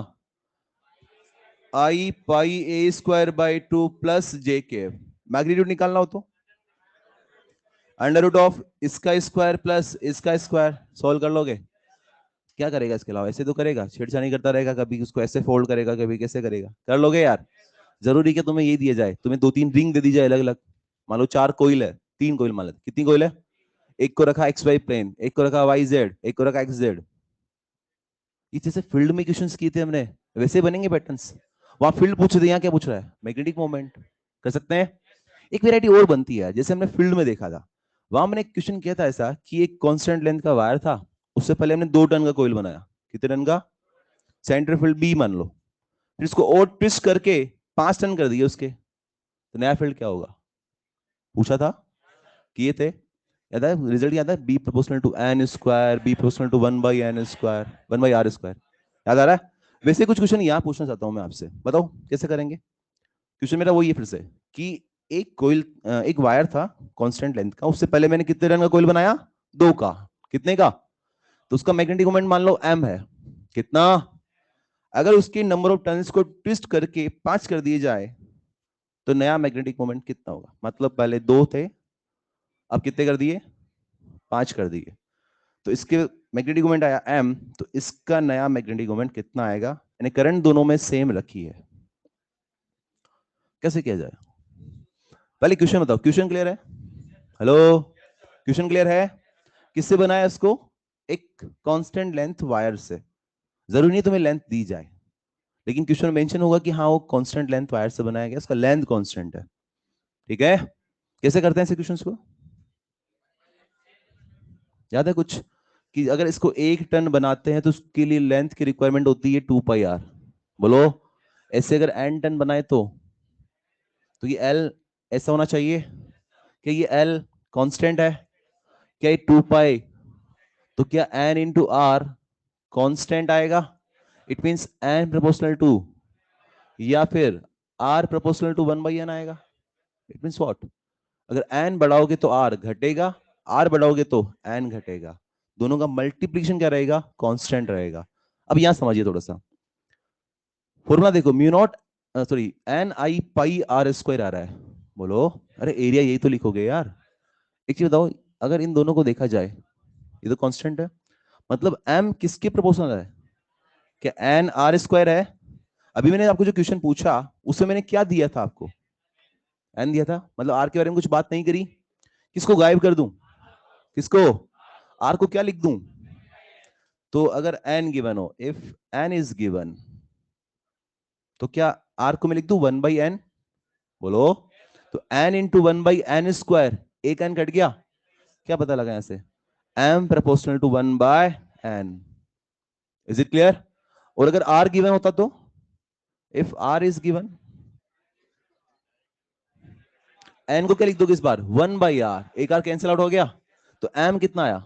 आई पाई A square by two plus जे के। मैग्नीट्यूड निकालना हो तो अंडर रूट ऑफ इसका स्क्वायर प्लस इसका स्क्वायर, सॉल्व कर लोगे। क्या करेगा इसके अलावा? ऐसे तो करेगा, छेड़छाड़ी करता रहेगा, कभी उसको ऐसे फोल्ड करेगा, कभी कैसे करेगा, कर लोगे यार। जरूरी क्या तुम्हें ये दिया जाए? तुम्हें दो तीन रिंग दे दी जाए अलग अलग। मान लो चार कोइल है, तीन कोइल मान लेते, कितनी कोइल है? एक को रखा एक्स वाई प्लेन, एक को रखा वाई जेड, एक को रखा एक्स जेड। ये जैसे फील्ड में क्वेश्चंस किए थे हमने, वैसे बनेंगे पैटर्न्स। वहां फील्ड पूछ रहे हैं, यहाँ क्या पूछ रहा है? Magnetic moment. कर सकते हैं। एक वेरायटी और बनती है, जैसे हमने फील्ड में देखा था, वहां मैंने एक क्वेश्चन किया था ऐसा कि एक कांस्टेंट लेंथ का वायर था, उससे पहले हमने 2 टन का कोयल बनाया। कितने टन का? सेंटर फील्ड बी मान लो, फिर इसको और ट्विस्ट करके 5 टन कर दिए उसके, तो नया फील्ड क्या होगा? पूछा था, किए थे, याद है? रिजल्ट याद है? B proportional to N square, B proportional to 1/n² 1/r²। याद आ रहा है? वैसे कुछ क्वेश्चन यहाँ पूछना चाहता हूँ मैं आपसे, बताओ कैसे करेंगे। क्वेश्चन मेरा वही है फिर से, कि एक कोयल, एक वायर था कांस्टेंट लेंथ का, उससे पहले मैंने कितने रन का कोयल बनाया? 2 का। कितने का? तो उसका मैग्नेटिक मोमेंट मान लो m है। कितना? अगर उसके नंबर ऑफ टर्न्स को ट्विस्ट करके 5 कर दिए जाए, तो नया मैग्नेटिक मोमेंट कितना होगा? मतलब पहले 2 थे, अब कितने कर दिए? 5 कर दिए, तो इसके मैग्नेटिक मोमेंट आया m, तो इसका नया मैग्नेटिक मोमेंट कितना आएगा? यानी करंट दोनों में सेम रखी है। कैसे किया जाए? पहले क्वेश्चन बताओ, क्वेश्चन क्लियर है? हेलो, क्वेश्चन क्लियर है? किससे बनाया इसको? एक कांस्टेंट लेंथ वायर से। जरूरी नहीं तुम्हें लेंथ दी जाए, लेकिन क्वेश्चन मेंशन होगा कि हाँ वो कांस्टेंट लेंथ वायर से बनाया गया, इसका लेंथ कांस्टेंट है। ठीक है? कैसे करते हैं ऐसे क्वेश्चंस को? याद है कुछ? कि अगर इसको 1 टन बनाते हैं तो उसके लिए लेंथ की रिक्वायरमेंट होती है 2πr। बोलो। ऐसे अगर n टन बनाए तो ये l ऐसा होना चाहिए कि ये l कांस्टेंट है, क्या ये 2π, तो क्या n इंटू आर कांस्टेंट आएगा? It means n proportional to, या फिर r प्रोपोर्शनल टू 1/n आएगा। It means what? अगर n बढ़ाओगे तो r घटेगा, r बढ़ाओगे तो n घटेगा। दोनों का मल्टीप्लीकेशन क्या रहेगा? कांस्टेंट रहेगा। अब यहां समझिए थोड़ा सा, फॉर्मूला देखो, mu naught, sorry, N I pi R square आ रहा है। बोलो। अरे एरिया यही तो लिखोगे यार। एक चीज बताओ, अगर इन दोनों को देखा जाए, ये तो कांस्टेंट है, मतलब m किसके प्रोपोर्शनल है? क्या एन आर स्क्वायर है? अभी मैंने आपको जो क्वेश्चन पूछा, उसमें मैंने क्या दिया था आपको? एन दिया था, मतलब आर के बारे में कुछ बात नहीं करी। किसको गायब कर दूं? किसको? आर को क्या लिख दूं? तो अगर एन गिवन हो, इफ एन इज गिवन, तो क्या आर को मैं लिख दूं 1/n? बोलो। तो n इंटू 1/n², एक n कट गया। क्या पता लगा यहां से? m proportional to 1/n। Is it clear? और अगर r गिवन होता तो, if r is given, n को क्या लिख दोगे इस बार? 1/r, एक r कैंसिल आउट हो गया, तो m कितना आया?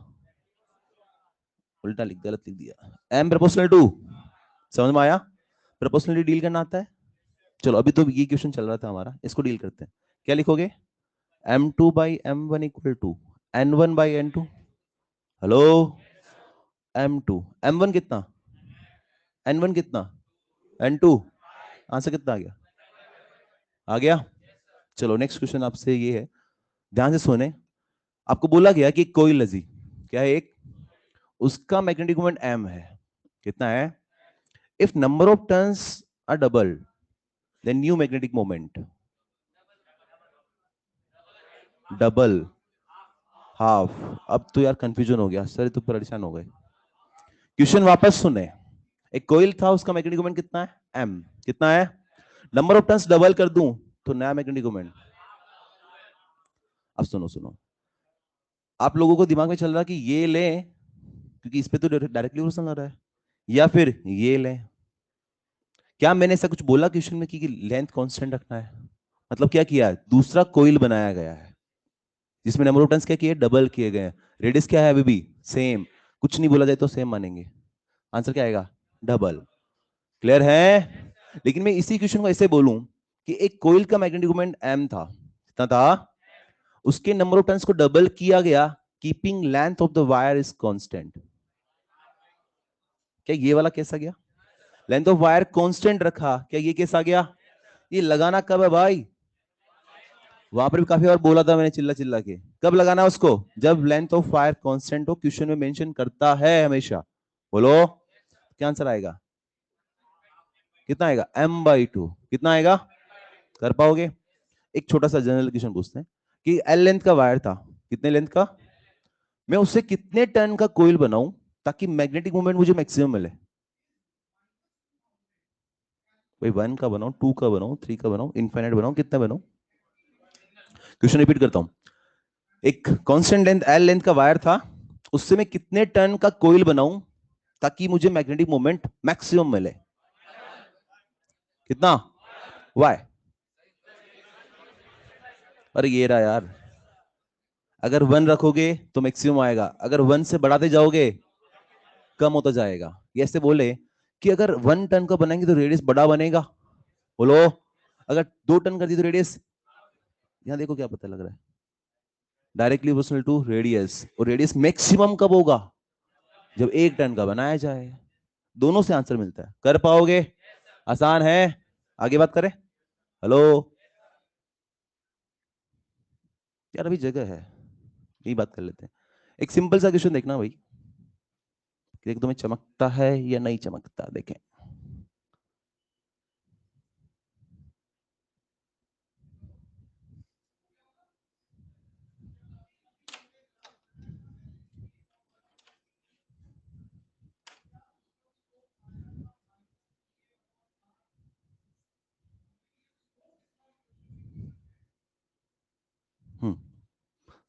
उल्टा लिख, गलत लिख दिया, m प्रोपोर्शनल टू। समझ में आया? प्रोपोर्शनली डील करना आता है। चलो अभी तो ये क्वेश्चन चल रहा था हमारा, इसको डील करते हैं। क्या लिखोगे? m2/m1 equal to n1/n2। Hello, m2, m1 कितना? n1 कितना? n2। आंसर कितना आ गया? आ गया। चलो नेक्स्ट क्वेश्चन आपसे ये है, ध्यान से सुने। आपको बोला गया कि कोई लजी, क्या है एक, उसका मैग्नेटिक मोमेंट m है। कितना है? If number of turns are double, then new magnetic moment. Double, half. अब तो यार कंफ्यूजन हो गया सर, तो परेशान हो गए। क्वेश्चन वापस सुने। एक कोइल था, उसका मैग्नेटिक मोमेंट कितना है, एम। कितना है? नंबर ऑफ टर्न्स डबल कर दूं तो नया मैग्नेटिक मोमेंट। अब सुनो सुनो, आप लोगों को दिमाग में चल रहा कि ये लें क्योंकि इस पे तो डायरेक्टली फोर्स लग रहा है, या फिर ये लें। क्या मैंने ऐसा कुछ बोला क्वेश्चन में कि लेंथ कांस्टेंट रखना है? मतलब क्या किया है, दूसरा कोइल बनाया गया है जिसमें नंबर ऑफ टर्न्स क्या किए, डबल किए गए हैं। रेडियस क्या है अभी भी सेम, कुछ नहीं बोला जाए तो सेम मानेंगे। आंसर क्या आएगा, डबल। क्लियर है? लेकिन मैं इसी क्वेश्चन को ऐसे बोलूं कि एक कोइल का मैग्नेटिक मोमेंट एम था, कितना था, उसके नंबर ऑफ टर्न्स को डबल किया गया, keeping length of the wire is constant. क्या ये वाला कैसा गया, लेंथ ऑफ वायर कांस्टेंट रखा, क्या ये कैसा गया? ये लगाना कब है भाई? वहां पर भी काफी बार बोला था मैंने चिल्ला चिल्ला के, कब लगाना है उसको, जब लेंथ ऑफ वायर कांस्टेंट हो, क्वेश्चन में मेंशन करता है हमेशा। बोलो क्या आंसर आएगा, कितना आएगा, m/2। कितना आएगा, कर पाओगे? एक छोटा सा जनरल क्वेश्चन पूछते हैं कि एल लेंथ का वायर था, कितने लेंथ का, मैं उससे कितने टन का कोइल बनाऊं ताकि मैग्नेटिक मोमेंट मुझे मैक्सिमम मिले? भाई 1 का बनाऊं, 2 का बनाऊं, 3 का बनाऊं, इनफाइनाइट बनाऊं, कितना बनाऊं? क्वेश्चन रिपीट करता हूं। एक कांस्टेंट लेंथ एल लेंथ का वायर था, उससे मैं कितने टन का कोइल बनाऊं ताकि मुझे मैग्नेटिक मोमेंट मैक्सिमम मिले? कितना, वाई? अरे ये रहा यार, अगर 1 रखोगे तो मैक्सिमम आएगा, अगर 1 से बढ़ाते जाओगे कम होता जाएगा। ये ऐसे बोले कि अगर 1 टन का बनाएंगे तो रेडियस बड़ा बनेगा। बोलो, अगर 2 टन कर दी तो रेडियस, यहां देखो क्या पता लग रहा है, डायरेक्टली प्रोपोर्शनल टू रेडियस। और रेडियस मैक्सिमम कब होगा, जब 1 टन का बनाया जाए। दोनों से आंसर मिलता है, कर पाओगे? आसान है। आगे बात करें। हेलो यार, अभी जगह है, यही बात कर लेते हैं। एक सिंपल सा क्वेश्चन देखना भाई, कि तुम्हें चमकता है या नहीं चमकता, देखें।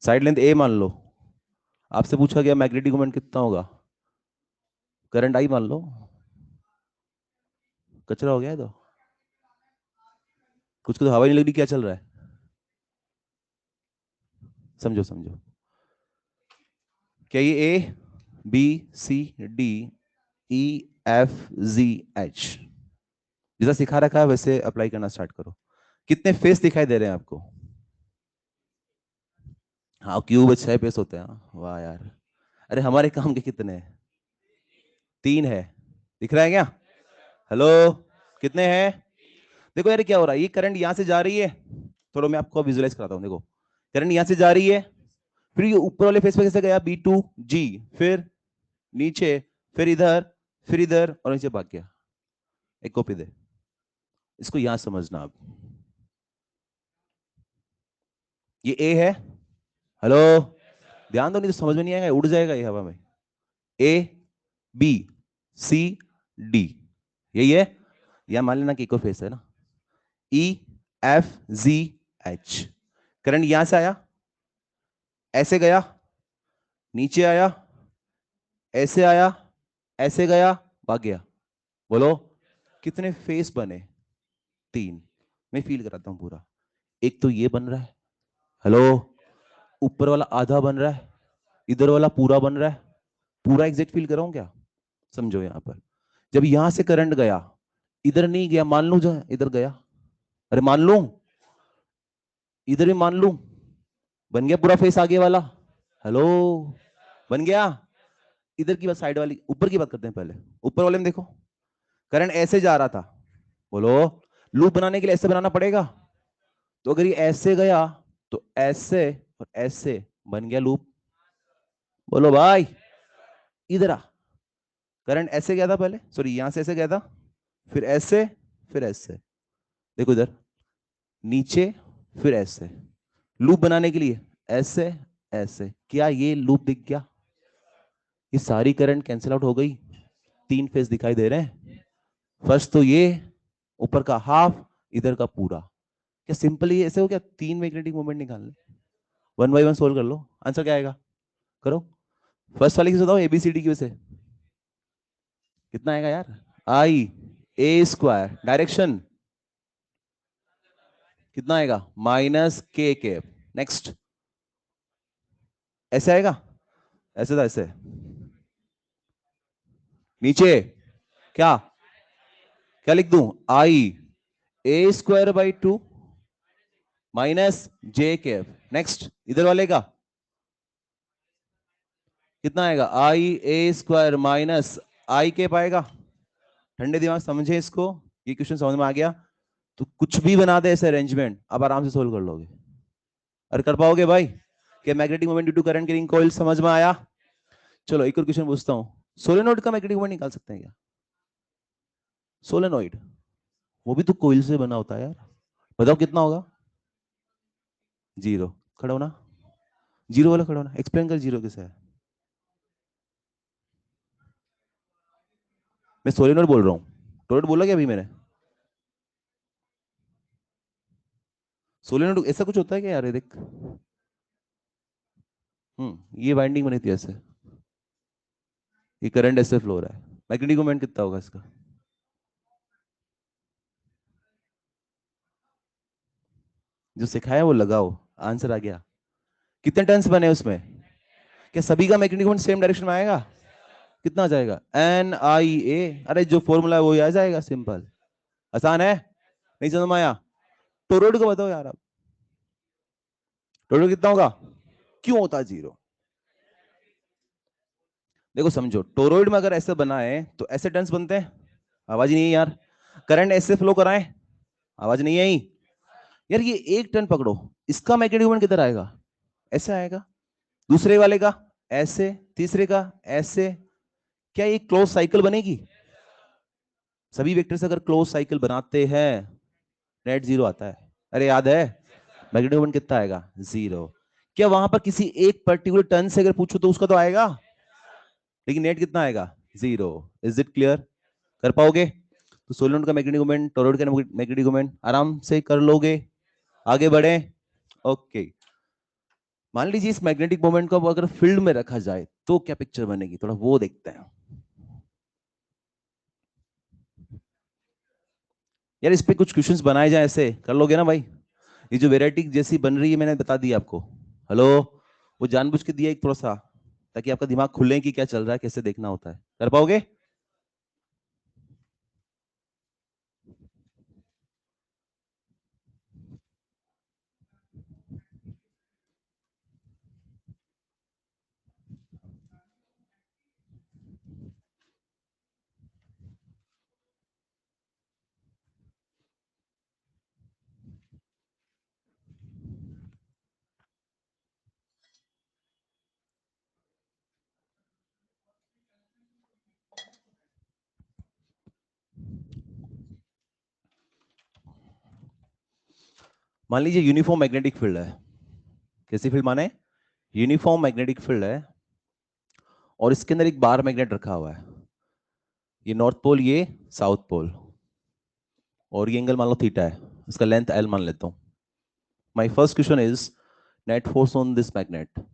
साइड लेंथ ए मान लो, आपसे पूछा गया मैग्नेटिक मोमेंट कितना होगा, करंट आई मान लो, कचरा हो गया है तो कुछ को तो हवा नहीं लग रही, क्या चल रहा है, समझो समझो। क्या ये A B C D E F G H जैसा सिखा रखा है वैसे अप्लाई करना स्टार्ट करो। कितने फेस दिखाई दे रहे हैं आपको? हाँ, क्यूब 6 फेस होते हैं, हाँ, वाह यार। अरे हमारे काम के कितने हैं, 3 है, दिख रहा है क्या? हेलो, कितने हैं? देखो यार क्या हो रहा है, ये करंट यहां से जा रही है, थोड़ा मैं आपको विजुलाइज कराता हूँ। देखो करंट यहां से जा रही है, फिर ये ऊपर वाले फेस पे कैसे गया, B2G, फिर नीचे, फिर इधर, फिर इधर और नीचे भाग गया। एक कॉपी दे, इसको यहां समझना आप। ये ए है, हेलो, ध्यान दो नहीं तो समझ में नहीं आएगा, उड़ जाएगा ये हवा में। ए बी सी डी, यही है। यहां मान लेना कि एक और फेस है ना, E F G H। Current यहां से आया, ऐसे गया, नीचे आया, ऐसे आया, ऐसे गया, भाग गया। बोलो कितने फेस बने, 3। मैं फील कराता हूं पूरा। एक तो ये बन रहा है, हेलो, ऊपर वाला आधा बन रहा है, इधर वाला पूरा बन रहा है, पूरा एग्जैक्ट फील कराऊं क्या? समझो यहां पर, जब यहां से करंट गया, इधर नहीं गया, मान लू जो इधर गया, अरे मान लू, इधर भी मान लू, बन गया पूरा फेस आगे वाला, हेलो, बन गया। इधर की बात, साइड वाली, ऊपर की बात करते हैं पहले। ऊपर वाले में देखो, करंट ऐसे जा रहा था, बोलो, लूप बनाने के लिए ऐसे बनाना पड़ेगा, तो अगर ये ऐसे गया तो ऐसे और ऐसे बन गया लूप। बोलो भाई, इधर आ, करंट ऐसे गया था पहले, सॉरी यहां से ऐसे गया था, फिर ऐसे, फिर ऐसे, देखो इधर नीचे, फिर ऐसे, लूप बनाने के लिए ऐसे ऐसे, क्या ये लूप दिख गया? ये सारी करंट कैंसिल आउट हो गई, 3 फेज दिखाई दे रहे हैं। फर्स्ट तो ये ऊपर का हाफ, इधर का पूरा। क्या सिंपल ही ऐसे हो क्या? 3 मैग्नेटिक मोमेंट निकालने, 1 बाय 1 सोल्व कर लो, आंसर क्या आएगा? करो। फर्स्ट वाले की बताओ, एबीसीडी की वजह से कितना आएगा यार? आई ए स्क्वायर, डायरेक्शन कितना आएगा? माइनस के कैप। नेक्स्ट, ऐसे आएगा, ऐसे था ऐसे, नीचे क्या क्या लिख दूं? I A square by 2 minus J cap. Next, इधर वाले का कितना आएगा? I A square minus I cap आएगा। ठंडे दिमाग समझे इसको, ये क्वेश्चन समझ में आ गया तो कुछ भी बना दे ऐसे अरेंजमेंट, अब आराम से सोल्व कर लोगे। अरे कर पाओगे भाई? क्या magnetic moment due to current के रिंग कॉइल समझ में आया? चलो एक और क्वेश्चन पूछता हूँ, सोलेनोइड का मैग्नेटिक मोमेंट निकाल सकते हैं क्या? सोलेनोइड, वो भी तो कोइल से बना होता है यार, बताओ कितना होगा? जीरो। खड़ा होना, जीरो वाला खड़ा होना, एक्सप्लेन कर जीरो कैसे है। मैं सोलेनोइड बोल रहा हूँ, टोरेट बोला क्या अभी मैंने? सोलेनोइड ऐसा कुछ होता है क्या यार? ये देख, ये बाइंडिंग बनी थी ऐसे, ये करंट ऐसे फ्लो हो रहा है, मैग्नेटिक मोमेंट कितना होगा इसका? जो सिखाया वो लगाओ, आंसर आ गया। कितने टर्न्स बने उसमें? क्या सभी का मैग्नेटिक मोमेंट सेम डायरेक्शन में आएगा? कितना आ जाएगा? एन आई ए, अरे जो फॉर्मूला है वो आ जाएगा, सिंपल, आसान है, नहीं समझ में आया? टोरोइड को बताओ यार आप, टोरोइड कितना होगा? क्यों होता है जीरो? देखो समझो, टोरोइड में अगर ऐसे बनाए तो ऐसे टर्न्स बनते हैं, आवाज ही नहीं है यार। करंट ऐसे फ्लो कराएं, आवाज नहीं आई यार। ये एक टर्न पकड़ो, इसका मैग्नेटिक मोमेंट किधर आएगा? ऐसे आएगा, दूसरे वाले का ऐसे, तीसरे का ऐसे। क्या ये क्लोज साइकिल बनेगी? सभी वेक्टर से अगर क्लोज साइकिल बनाते हैं, नेट जीरो आता है। अरे याद है, मैग्नेटिक मोमेंट कितना आएगा? जीरो। क्या वहां पर किसी एक पर्टिकुलर टर्न से अगर पूछो तो उसका तो आएगा, लेकिन नेट कितना आएगा? जीरो। Is it clear? कर पाओगे? तो सोलेनोइड का मैग्नेटिक मोमेंट, टोरॉइड का मैग्नेटिक मोमेंट आराम से कर लोगे। आगे बढ़े, ओके। मान लीजिए इस मैग्नेटिक मोमेंट को अगर फील्ड में रखा जाए तो क्या पिक्चर बनेगी, थोड़ा वो देखते हैं यार। इस पे कुछ क्वेश्चंस बनाए जाए, ऐसे कर लोगे ना भाई? ये जो वेराइटी जैसी बन रही है मैंने बता दी आपको, हेलो, वो जानबूझ के दिया एक थोड़ा सा, ताकि आपका दिमाग खुले कि क्या चल रहा है, कैसे देखना होता है। कर पाओगे? मान लीजिए यूनिफॉर्म मैग्नेटिक फील्ड है। कैसी फील्ड माने? यूनिफॉर्म मैग्नेटिक फील्ड है, और इसके अंदर एक बार मैग्नेट रखा हुआ है, ये नॉर्थ पोल, ये साउथ पोल, और ये एंगल मान लो थीटा है, इसका लेंथ एल मान लेता हूं। My first question is net force on this magnet.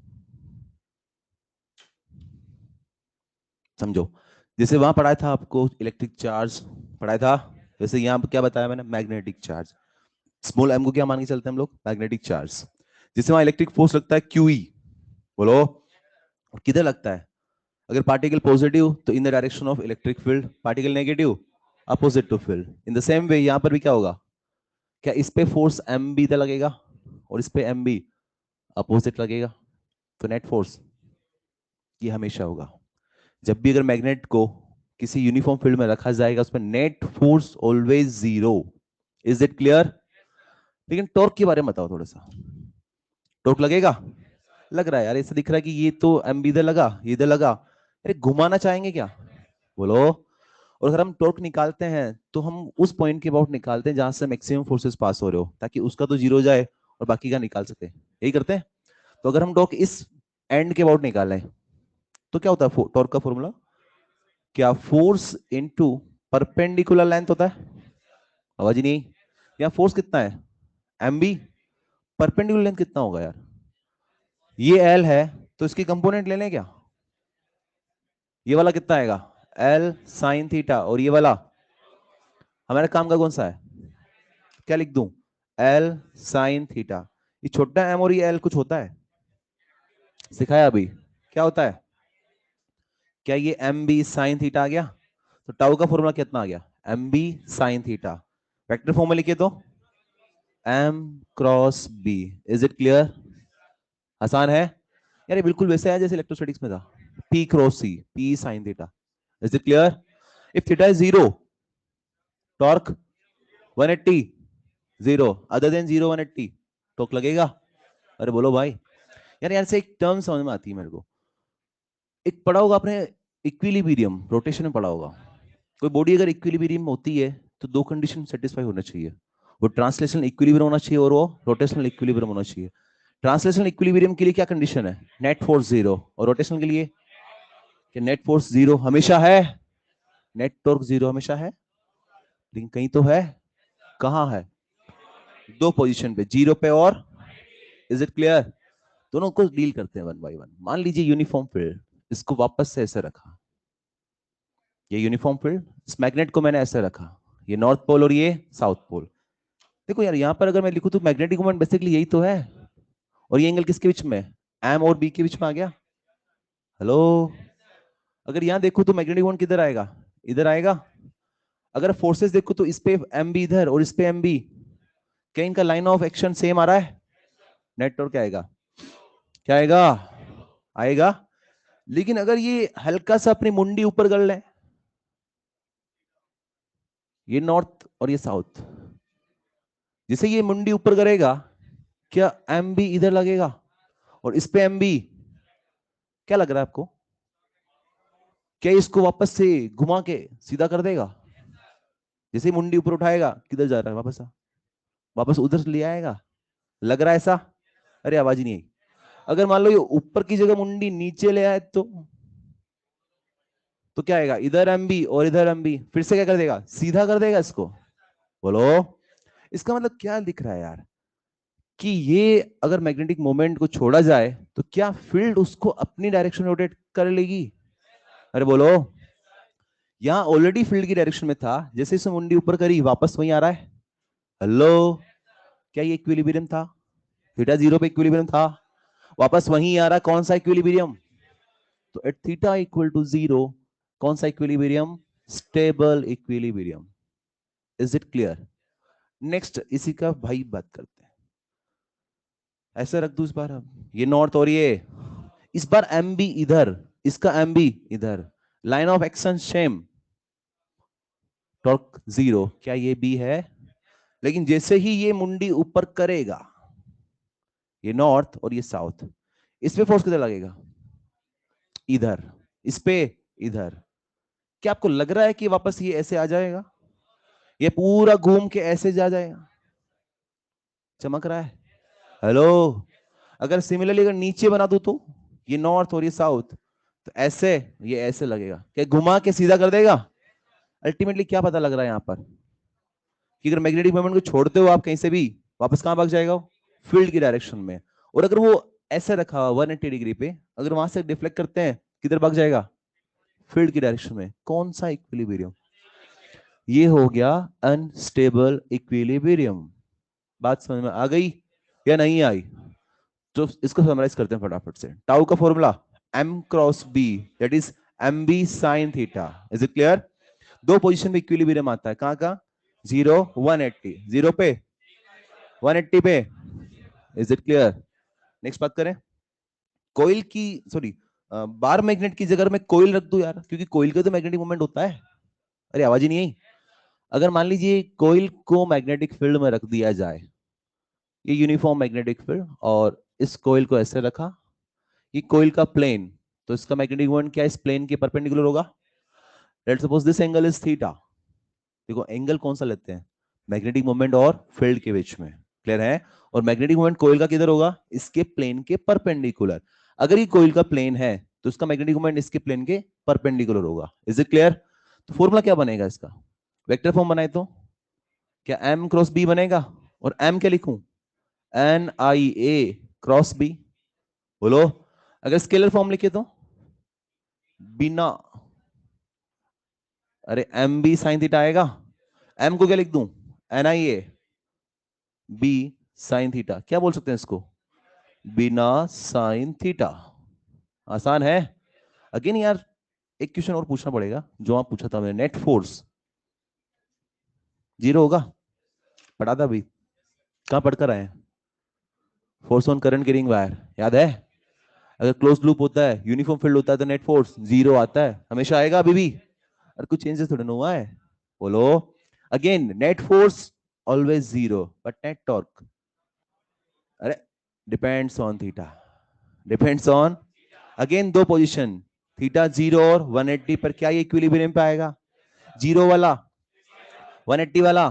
समझो, जैसे वहां पढ़ाया था आपको इलेक्ट्रिक चार्ज पढ़ाया था, वैसे यहाँ पे क्या बताया मैंने? Magnetic charge. स्मॉल एम को क्या मान के चलते हैं हम लोग? Magnetic charge. जिससे वहां इलेक्ट्रिक फोर्स लगता है क्यूई, बोलो, और किधर लगता है? अगर पार्टिकल पॉजिटिव तो in the direction of electric field, particle negative opposite to field. In the same way यहां पर भी क्या होगा? क्या इस पे फोर्स एम बी इधर लगेगा, और इस पे एम बी अपोजिट लगेगा, तो नेट फोर्स ये हमेशा होगा। जब भी अगर मैग्नेट को किसी यूनिफॉर्म फील्ड में रखा जाएगा, उसमें net force always zero. Is it clear? लेकिन टॉर्क के बारे में बताओ थोड़ा सा, टॉर्क लगेगा? लग रहा है यार, ऐसा दिख रहा है कि ये तो एम बी इधर लगा, ये इधर लगा, अरे घुमाना चाहेंगे क्या, बोलो? और अगर हम टॉर्क निकालते हैं तो हम उस पॉइंट के अबाउट निकालते हैं जहां से मैक्सिमम फोर्सेस पास हो रहे हो, ताकि उसका तो जीरो जाए और बाकी का निकाल सके, यही करते हैं। तो अगर हम टॉर्क इस एंड के अबाउट निकालें तो क्या होता है टॉर्क का फॉर्मूला? क्या फोर्स इनटू परपेंडिकुलर लेंथ होता है? आवाज ही नहीं। यहाँ फोर्स कितना है? M B. परपेंडिकुलर लेंथ कितना होगा यार? ये एल है तो इसकी कंपोनेंट ले लें क्या? ये वाला कितना आएगा? L sine theta. और ये वाला हमारे काम का कौन सा है? क्या लिख दूं? L sine theta. ये छोटा एम और ये एल कुछ होता है? सिखाया अभी। क्या होता है? क्या ये एम बी साइन थीटा आ गया? तो टाउ का फॉर्मूला कितना आ गया? M B sine theta. Vector form में लिखिए तो M cross B. Is it clear? आसान है यार, ये बिल्कुल वैसे है जैसे इलेक्ट्रोस्टैटिक्स में था। P cross C, P sine theta. Is it clear? If theta is zero, torque 180, zero other than zero 180, torque लगेगा? अरे बोलो भाई। यार यार से एक टर्म समझ में आती है मेरे को। एक पढ़ा होगा आपने, इक्विलिब्रियम, रोटेशन में पढ़ा होगा। कोई बॉडी अगर इक्विलिब्रियम होती है तो दो कंडीशन सेटिस्फाई होना चाहिए। वो ट्रांसलेशनल इक्विलिब्रियम होना चाहिए और वो रोटेशनल इक्विलिब्रियम होना चाहिए। ट्रांसलेशनल इक्विलिब्रियम के लिए क्या कंडीशन है? Net force zero. और रोटेशनल के लिए कि नेट फोर्स जीरो हमेशा है, नेट टॉर्क जीरो हमेशा है। लेकिन कहीं तो है। कहां है? दो पोजीशन पे, जीरो पे और। Is it clear? दोनों को डील करते हैं वन बाय वन। मान लीजिए यूनिफॉर्म फील्ड, इसको वापस से ऐसे रखा। ये यूनिफॉर्म फील्ड, इस मैग्नेट को मैंने ऐसे रखा। ये नॉर्थ पोल और ये साउथ पोल। देखो यार यहां पर अगर मैं लिखूं तो मैग्नेटिक मोमेंट बेसिकली यही तो है। और ये एंगल किसके बीच में? एम और बी के बीच में आ गया। हेलो। अगर यहां देखो तो मैग्नेटिक मोमेंट किधर आएगा? इधर आएगा। अगर फोर्सेस देखो तो इस पे एम बी इधर और इस पे एम बी, क्या इनका लाइन ऑफ एक्शन सेम आ रहा है? नेट टॉर्क क्या आएगा? क्या आएगा? आएगा। लेकिन अगर ये हल्का सा अपनी मुंडी ऊपर कर ले, ये नॉर्थ और ये साउथ, जैसे ये मुंडी ऊपर करेगा, क्या एम बी इधर लगेगा? और इस पे एम बी, क्या लग रहा है आपको? क्या इसको वापस से घुमा के सीधा कर देगा? जैसे ही मुंडी ऊपर उठाएगा, किधर जा रहा है? वापस वापस उधर ले आएगा। लग रहा है ऐसा? अरे आवाज ही नहीं आई। अगर मान लो ये ऊपर की जगह मुंडी नीचे ले आए तो क्या आएगा? इधर एमबी और इधर एमबी, फिर से क्या कर देगा? सीधा कर देगा इसको। बोलो। इसका मतलब क्या दिख रहा है यार? कि ये अगर मैग्नेटिक मोमेंट को छोड़ा जाए तो क्या फील्ड उसको अपनी डायरेक्शन में रोटेट कर लेगी? अरे बोलो। यहां ऑलरेडी फील्ड की डायरेक्शन में था, जैसे इसे मुंडी ऊपर करी वापस वहीं आ रहा है। हेलो। क्या ये इक्विलिब्रियम था? थीटा जीरो पे इक्विलिब्रियम था, वापस वहीं आ रहा। कौन सा इक्विलिब्रियम? तो at theta equal to zero, कौन सा equilibrium? Stable equilibrium. Is it clear? Next इसी का भाई बात करते हैं। ऐसे रख दू इस बार, अब ये नॉर्थ और ये, इस बार एम बी इधर, इसका एम बी इधर, line of action same, torque zero. क्या ये बी है? लेकिन जैसे ही ये मुंडी ऊपर करेगा, ये नॉर्थ और ये साउथ, इस पे फोर्स किधर लगेगा? इधर। इस पे इधर। क्या आपको लग रहा है कि वापस ये ऐसे आ जाएगा? ये पूरा घूम के ऐसे जा जाएगा? चमक रहा है? हेलो। अगर सिमिलरली अगर नीचे बना दू तो ये नॉर्थ और ये साउथ, तो ऐसे, ये ऐसे लगेगा। क्या घुमा के सीधा कर देगा? अल्टीमेटली क्या पता लग रहा है यहां पर? कि अगर मैग्नेटिक मोमेंट को छोड़ते हो आप कहीं से भी, वापस कहां भाग जाएगा? फील्ड की डायरेक्शन में। और अगर वो ऐसे रखा हुआ 180 डिग्री पे, अगर वहां से डिफ्लेक्ट करते हैं, किधर भाग जाएगा? फील्ड की डायरेक्शन में। कौन सा इक्विलिब्रियम? ये हो गया अनस्टेबल इक्विलिब्रियम। बात समझ में आ गई या नहीं आई? तो इसको समराइज करते हैं फटाफट से। टाउ का formula M cross B, that is M B sine theta. Is it clear? दो पोजीशन में इक्विलिब्रियम आता है, कहां का? जीरो 180, जीरो पे 180 पे। Is it clear? नेक्स्ट बात करें। कोयल की, सॉरी, बार मैग्नेट की जगह मैं कोयल रख दूं यार, क्योंकि कोयल का तो मैग्नेटिक मोमेंट होता है। अरे आवाज ही नहीं आई। अगर मान लीजिए कोयल को मैग्नेटिक फील्ड में रख दिया जाए, ये यूनिफॉर्म मैग्नेटिक फील्ड, और इस कोयल को ऐसे रखा, ये कोयल का प्लेन, तो इसका मैग्नेटिक मोमेंट क्या इस प्लेन के परपेंडिकुलर होगा? Let's suppose this angle is theta. देखो एंगल कौन सा लेते हैं? मैग्नेटिक मोमेंट और फील्ड के बीच में। क्लियर है? और मैग्नेटिक मोमेंट कोइल का किधर होगा? इसके प्लेन के परपेंडिकुलर। अगर ये कोइल का प्लेन है तो इसका मैग्नेटिक मोमेंट इसके प्लेन के परपेंडिकुलर होगा। Is it clear? तो फॉर्मूला क्या बनेगा इसका? वेक्टर फॉर्म बनाए तो क्या m क्रॉस b बनेगा? और m क्या लिखूं? N I A cross B. बोलो। अगर स्केलर फॉर्म लिखे तो बिना, अरे एम बी साइन थीटा आएगा। एम को क्या लिख दूं? N I A B sine theta. क्या बोल सकते हैं इसको? बिना साइन थीटा। आसान है। अगेन यार एक क्वेश्चन और पूछना पड़ेगा जो आप पूछा था मैंने, नेट फोर्स जीरो होगा? पढ़ा था अभी, कहां पढ़कर आए? Force on current carrying wire, याद है? अगर क्लोज लूप होता है, यूनिफॉर्म फील्ड होता है तो नेट फोर्स जीरो आता है, हमेशा आएगा अभी भी। और कुछ चेंजेस थोड़ा ना हुआ है। बोलो। Again net force always zero, but net torque, अरे depends on theta, depends on, again दो पोजीशन, थीटा जीरो और 180 पर क्या ये इक्विलिब्रियम पे आएगा? जीरो वाला, 180 वाला।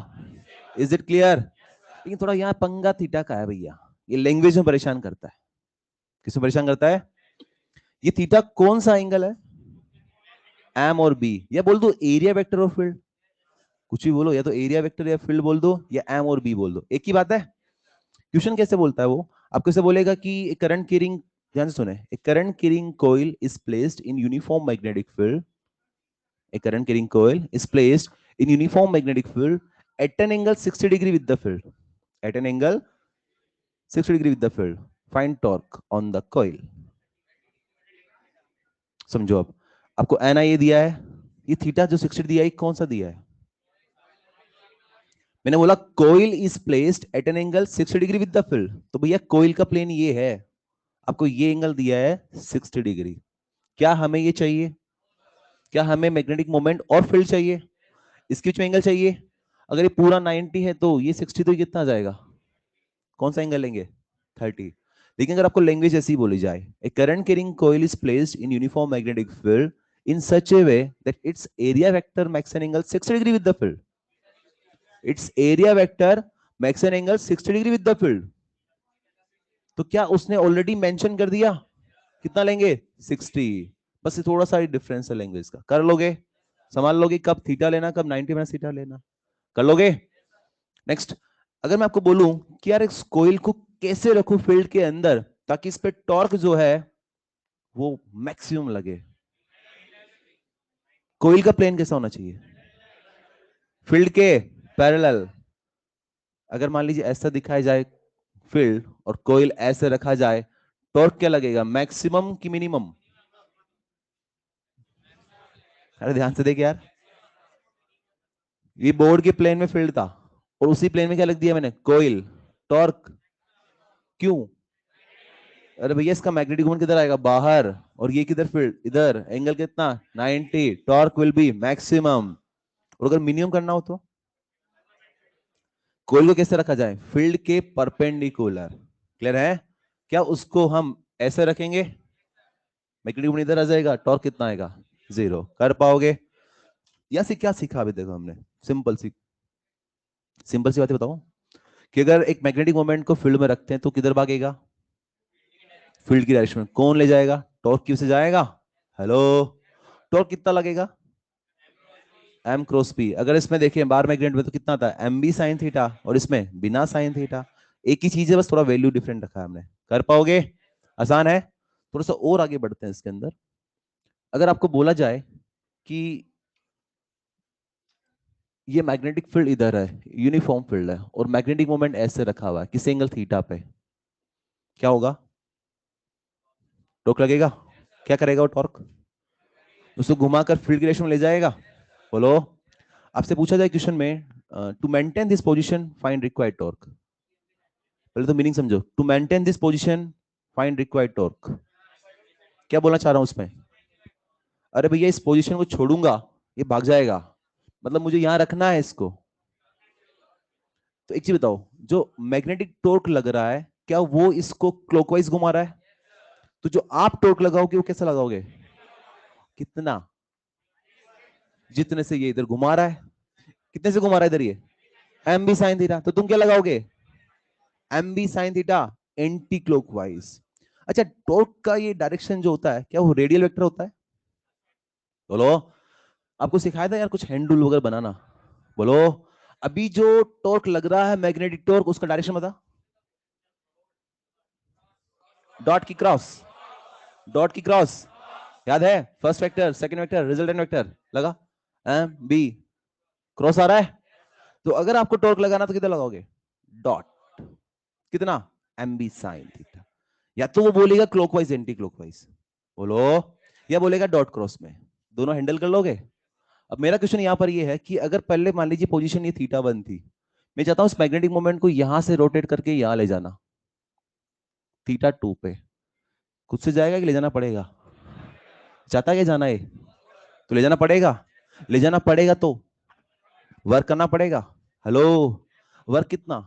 Is it clear? लेकिन थोड़ा यहाँ पंगा थीटा का है भैया, ये लैंग्वेज में परेशान करता है। किसमें परेशान करता है? ये थीटा कौन सा एंगल है? एम और बी, या बोल दो एरिया वेक्टर और फील्ड, कुछ भी बोलो, या तो एरिया वेक्टर या फील्ड बोल दो, या एम और बी बोल दो, एक ही बात है। क्वेश्चन कैसे बोलता है वो? आपको कैसे बोलेगा कि करंट कैरिंग, ध्यान से सुने, a current carrying coil is placed in uniform magnetic field, a current carrying coil is placed in uniform magnetic field at an angle 60 degree with the field, at an angle 60 degree with the field, find torque on the coil। समझो अब, आपको N आई दिया है, ये theta जो 60 दिया है कौन सा दिया है? मैंने बोला coil is placed at an angle 60 degree with the field, तो भैया कोइल का प्लेन ये है, आपको ये एंगल दिया है 60 डिग्री। क्या हमें ये चाहिए? क्या हमें मैग्नेटिक मोमेंट और फील्ड चाहिए? इसके बीच में एंगल चाहिए। अगर ये पूरा 90 है तो ये 60 तो कितना आ जाएगा? कौन सा एंगल लेंगे? 30। लेकिन अगर आपको लैंग्वेज ऐसी बोली जाए, a current carrying coil is placed in uniform magnetic field in such a way that its area vector makes an angle 60 degree with the field, its area vector makes an angle 60 degree with the field, तो क्या उसने already mention कर दिया कितना लेंगे? 60। बस ये थोड़ा सा डिफरेंस है लैंग्वेज का, कर लोगे? संभाल लोगे कब थीटा लेना, कब 90 माइनस थीटा लेना? कर लोगे? नेक्स्ट, अगर मैं आपको बोलूं कि यार इस कोइल को कैसे रखूं फील्ड के अंदर ताकि इस पे टॉर्क जो है वो मैक्सिमम लगे, कोइल का प्लेन कैसा होना चाहिए? फील्ड के पैरेलल। अगर मान लीजिए ऐसा दिखाया जाए फील्ड और कोइल ऐसे रखा जाए, टॉर्क क्या लगेगा, मैक्सिमम कि मिनिमम? अरे ध्यान से देख यार, ये बोर्ड के प्लेन में फील्ड था और उसी प्लेन में क्या लिख दिया मैंने? कोइल। टॉर्क क्यों? अरे भैया इसका मैग्नेटिक मोमेंट किधर आएगा? बाहर। और ये किधर? फील्ड इधर। एंगल कितना? 90। Torque will be maximum. और अगर मिनिमम करना हो तो कोइल को कैसे रखा जाए? फील्ड के परपेंडिकुलर। क्लियर है? क्या उसको हम ऐसे रखेंगे, मैग्नेटिक मोमेंट इधर आ जाएगा, टॉर्क कितना आएगा? जीरो। कर पाओगे? या से क्या सीखा अभी देखो हमने? सिंपल सी बातें बताओ कि अगर एक मैग्नेटिक मोमेंट को फील्ड में रखते हैं तो किधर भागेगा? फील्ड की डायरेक्शन में। कौन ले जाएगा? टॉर्क क्यों से जाएगा? हेलो। टॉर्क कितना लगेगा? M cross P. अगर इसमें देखिए बार मैग्नेट में तो कितना था? एम बी साइन थीटा, और इसमें बिना साइन थीटा। एक ही चीज है, बस थोड़ा वैल्यू डिफरेंट रखा है हमने। कर पाओगे? आसान है। थोड़ा सा और आगे बढ़ते हैं इसके अंदर। अगर आपको बोला जाए कि ये मैग्नेटिक फील्ड इधर है, यूनिफॉर्म फील्ड है, और मैग्नेटिक मोमेंट ऐसे रखा हुआ है किस एंगल थीटा पे, क्या होगा? टॉर्क लगेगा। क्या करेगा वो टॉर्क? उसको घुमाकर फील्ड की डायरेक्शन में ले जाएगा। बोलो। आपसे पूछा जाए क्वेश्चन में, to maintain this position find required torque, पहले तो मीनिंग समझो। To maintain this position find required torque, क्या बोलना चाह रहा हूं उसमें? अरे भैया इस पोजीशन को छोड़ूंगा ये भाग जाएगा, मतलब मुझे यहां रखना है इसको। तो एक चीज बताओ, जो मैग्नेटिक टॉर्क लग रहा है क्या वो इसको क्लॉकवाइज घुमा रहा है? तो जो आप टॉर्क लगाओगे वो कैसा लगाओगे? कितना? जितने से ये इधर घुमा रहा है। कितने से घुमा रहा है इधर ये? M B sine theta. तो तुम क्या लगाओगे? M B sine theta anti clockwise. अच्छा, टॉर्क का ये डायरेक्शन जो होता है क्या वो रेडियल वेक्टर होता है? बोलो। आपको सिखाया था यार कुछ हैंड रूल वगैरह बनाना? बोलो। अभी जो टॉर्क लग रहा है मैग्नेटिक टॉर्क, उसका डायरेक्शन बता। डॉट की क्रॉस। डॉट की क्रॉस याद है? First vector, second vector, resultant vector लगा। एम बी क्रॉस आ रहा है। तो अगर आपको टॉर्क लगाना तो कितना लगाओगे? डॉट। कितना? M B sine theta. या तो वो बोलेगा क्लॉकवाइज एंटी क्लॉकवाइज, बोलो, या बोलेगा डॉट क्रॉस में। दोनों हैंडल कर लोगे? अब मेरा क्वेश्चन यहां पर ये है कि अगर पहले मान लीजिए पोजीशन ये थीटा वन थी, मैं चाहता हूं इस मैग्नेटिक मोमेंट को यहां से रोटेट करके यहां ले जाना, थीटा टू पे। खुद से जाएगा कि ले जाना पड़ेगा? चाहता है क्या जाना है? तो ले जाना पड़ेगा। ले जाना पड़ेगा तो वर्क करना पड़ेगा। हेलो, वर्क कितना?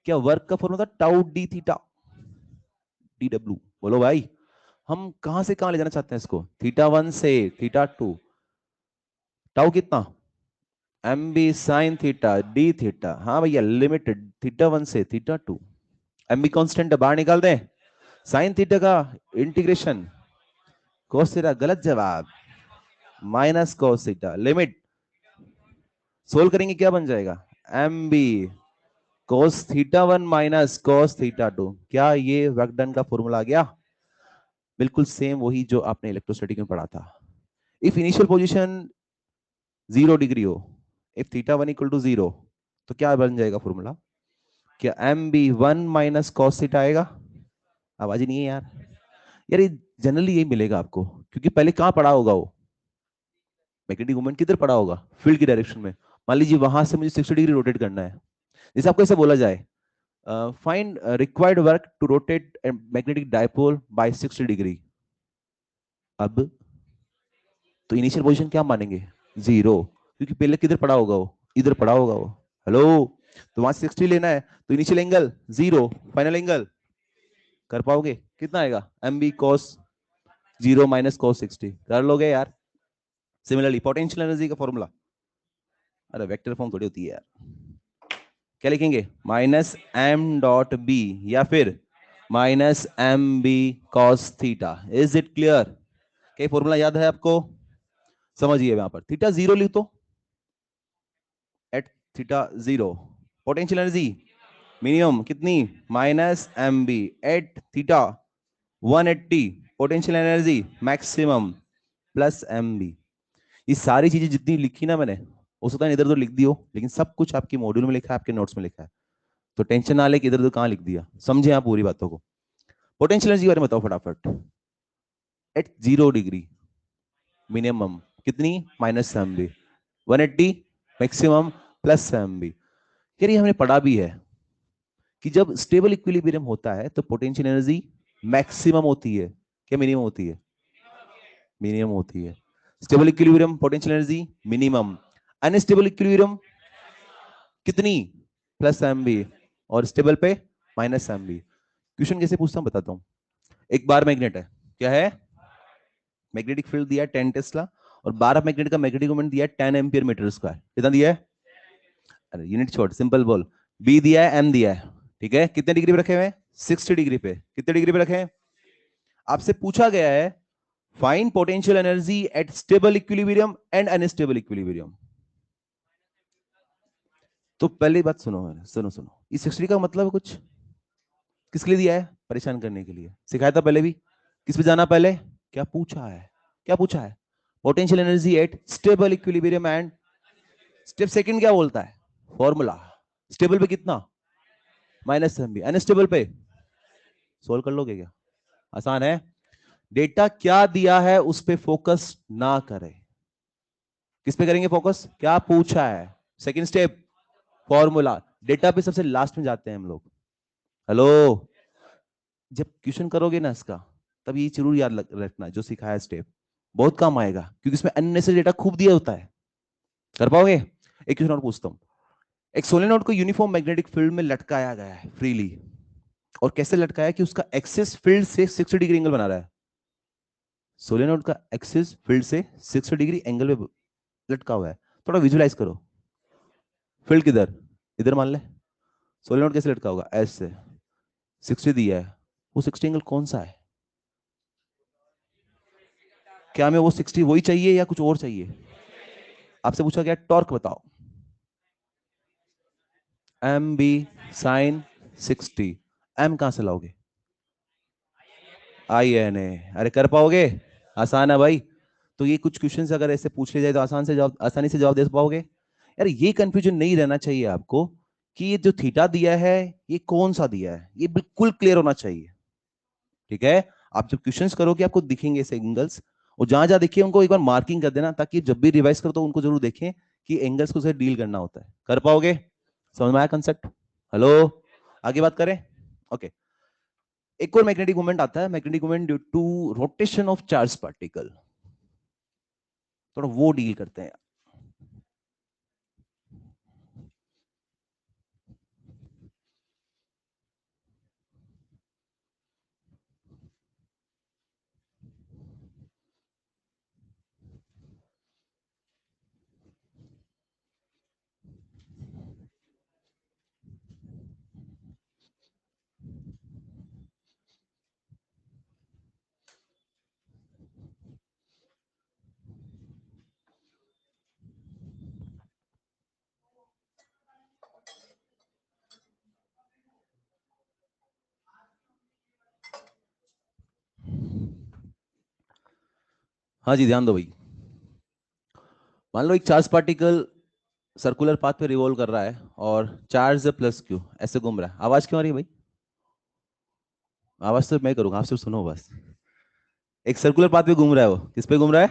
क्या वर्क का फॉर्मूला था? Tau D theta D W. बोलो भाई, हम कहां से कहां ले जाना चाहते हैं इसको? थीटा वन से थीटा टू। टाउ कितना? M B sine theta D theta. हाँ भैया, लिमिटेड थीटा वन से theta two. M B constant बाहर निकाल दें। साइन थीटा का इंटीग्रेशन कोस थीटा, गलत जवाब। Minus cos theta, limit solve करेंगे क्या बन जाएगा? M B cos theta one minus cos theta two. क्या ये वर्क डन का फॉर्मूला आ गया? बिल्कुल सेम वही जो आपने इलेक्ट्रोस्टैटिक में पढ़ा था। इफ इनिशियल पोजीशन 0 डिग्री हो, if theta one equal to 0, तो क्या बन जाएगा फॉर्मूला? क्या M B one minus cos theta आएगा? आवाज ही नहीं है यार। यार ये जनरली यही मिलेगा आपको, क्योंकि पहले कहां पढ़ा होगा वो? मैग्नेटिक मोमेंट किधर पड़ा होगा? फील्ड की डायरेक्शन में। मान लीजिए वहां से मुझे 60 डिग्री रोटेट करना है। जैसे आपको ऐसे बोला जाए, find required work to rotate magnetic dipole by 60 degree. अब तो इनिशियल पोजीशन क्या मानेंगे? 0, क्योंकि पहले किधर पड़ा होगा वो? इधर पड़ा होगा वो। हेलो, तो वहां 60 लेना है तो इनिशियल एंगल 0, फाइनल एंगल कर पाओगे? कितना आएगा? M B cos 0 minus cos 60। कर लोगे यार? सिमिलरली पोटेंशियल एनर्जी का फॉर्मूला, अरे वेक्टर फॉर्म थोड़ी होती है यार। क्या लिखेंगे? माइनस एम डॉट बी या फिर minus M B cos theta. Is it clear? क्या फॉर्मूला याद है आपको? समझिए, यहां पर थीटा 0 लिख तो, at theta 0 potential energy minimum कितनी? Minus M B at theta 180 potential energy maximum plus M B. ये सारी चीजें जितनी लिखी ना मैंने, हो सकता है इधर उधर लिख दी हो, लेकिन सब कुछ आपकी मॉड्यूल में लिखा है, आपके नोट्स में लिखा है। तो टेंशन ना ले कि इधर उधर कहां लिख दिया, समझे आप पूरी बातों को। पोटेंशियल एनर्जी के बारे में बताओ फटाफट। एट 0 डिग्री मिनिमम कितनी? Minus M B, 180 maximum plus M B. यार ये हमने पढ़ा भी है कि जब स्टेबल इक्विलिब्रियम होता है तो पोटेंशियल एनर्जी मैक्सिमम होती है। क्या मिनिमम होती है? मिनिमम होती है। Stable equilibrium potential energy minimum. Unstable equilibrium कितनी? प्लस एम बी, और स्टेबल पे माइनस एम बी। क्वेश्चन कैसे पूछता हूं बताता हूं। एक बार मैग्नेट है, क्या है? मैग्नेटिक फील्ड दिया है 10 टेस्ला, और 12 मैग्नेट का मैग्नेटिक मोमेंट दिया है 10 एम्पियर मीटर स्क्वायर। कितना दिया है? अरे यूनिट छोड़, सिंपल बोल। बी दिया है, एम दिया है, ठीक है। कितने डिग्री पे रखे हुए हैं? 60 डिग्री पे। कितने डिग्री पे रखे हैं? आपसे पूछा गया है find potential energy at stable equilibrium and unstable equilibrium. तो पहली बात सुनो, सुनो सुनो, इस 60 का मतलब कुछ किसके लिए दिया है? परेशान करने के लिए। सिखाया था पहले भी। किस पे जाना पहले? क्या पूछा है? क्या पूछा है? Potential energy at stable equilibrium and step second क्या बोलता है? फॉर्मूला। स्टेबल पे कितना? माइनस एम बी, अनस्टेबल पे सोल्व कर लोगे क्या? आसान है। डेटा क्या दिया है उस पे फोकस ना करें। किस पे करेंगे फोकस? क्या पूछा है? Second step formula. डेटा पे सबसे लास्ट में जाते हैं हम लोग। हेलो, जब क्वेश्चन करोगे ना इसका, तब ये जरूर याद रखना जो सिखाया स्टेप, बहुत काम आएगा, क्योंकि इसमें अननेसेसरी डेटा खूब दिया होता है। कर पाओगे? एक क्वेश्चन और पूछता हूं। एक सोलेनोइड को यूनिफॉर्म मैग्नेटिक फील्ड में लटकाया गया है फ्रीली, और कैसे लटकाया कि उसका एक्सिस फील्ड से 60 डिग्री एंगल बना रहा है। सोलेनोइड का एक्सिस फील्ड से 60 डिग्री एंगल में लटका हुआ है। थोड़ा विजुलाइज करो। फील्ड किधर? इधर मान ले। सोलेनोइड कैसे लटका होगा? ऐसे। 60 दिया है, वो 60 एंगल कौन सा है? क्या हमें वो 60 वही चाहिए या कुछ और चाहिए? आपसे पूछा गया टॉर्क बताओ। M B sign 60। एम कहां से लाओगे? I N A. अरे कर पाओगे? आसान है भाई। तो ये कुछ क्वेश्चंस अगर ऐसे पूछ ले जाए तो आसानी से जवाब दे पाओगे यार। ये कंफ्यूजन नहीं रहना चाहिए आपको कि ये जो थीटा दिया है ये कौन सा दिया है, ये बिल्कुल क्लियर होना चाहिए। ठीक है? आप जब क्वेश्चंस करोगे आपको दिखेंगे ऐसे एंगल्स, और जहां जहां दिखे उनको एक बार मार्किंग कर देना, ताकि जब भी रिवाइज करो तो उनको जरूर देखें कि एंगल्स को से डील करना होता है। कर पाओगे? समझ में आया कंसेप्ट? हेलो, आगे बात करें? ओके। एक और मैग्नेटिक मोमेंट आता है, magnetic moment due to rotation of charge particle. थोड़ा वो डील करते हैं। हाँ जी, ध्यान दो भाई। मान लो एक चार्ज पार्टिकल सर्कुलर पाथ पे रिवॉल्व कर रहा है और चार्ज प्लस क्यू ऐसे घूम रहा है। आवाज क्यों आ रही है भाई? आवाज तो मैं करूंगा, आप सिर्फ सुनो बस। एक सर्कुलर पाथ पे घूम रहा है, वो किस पे घूम रहा है?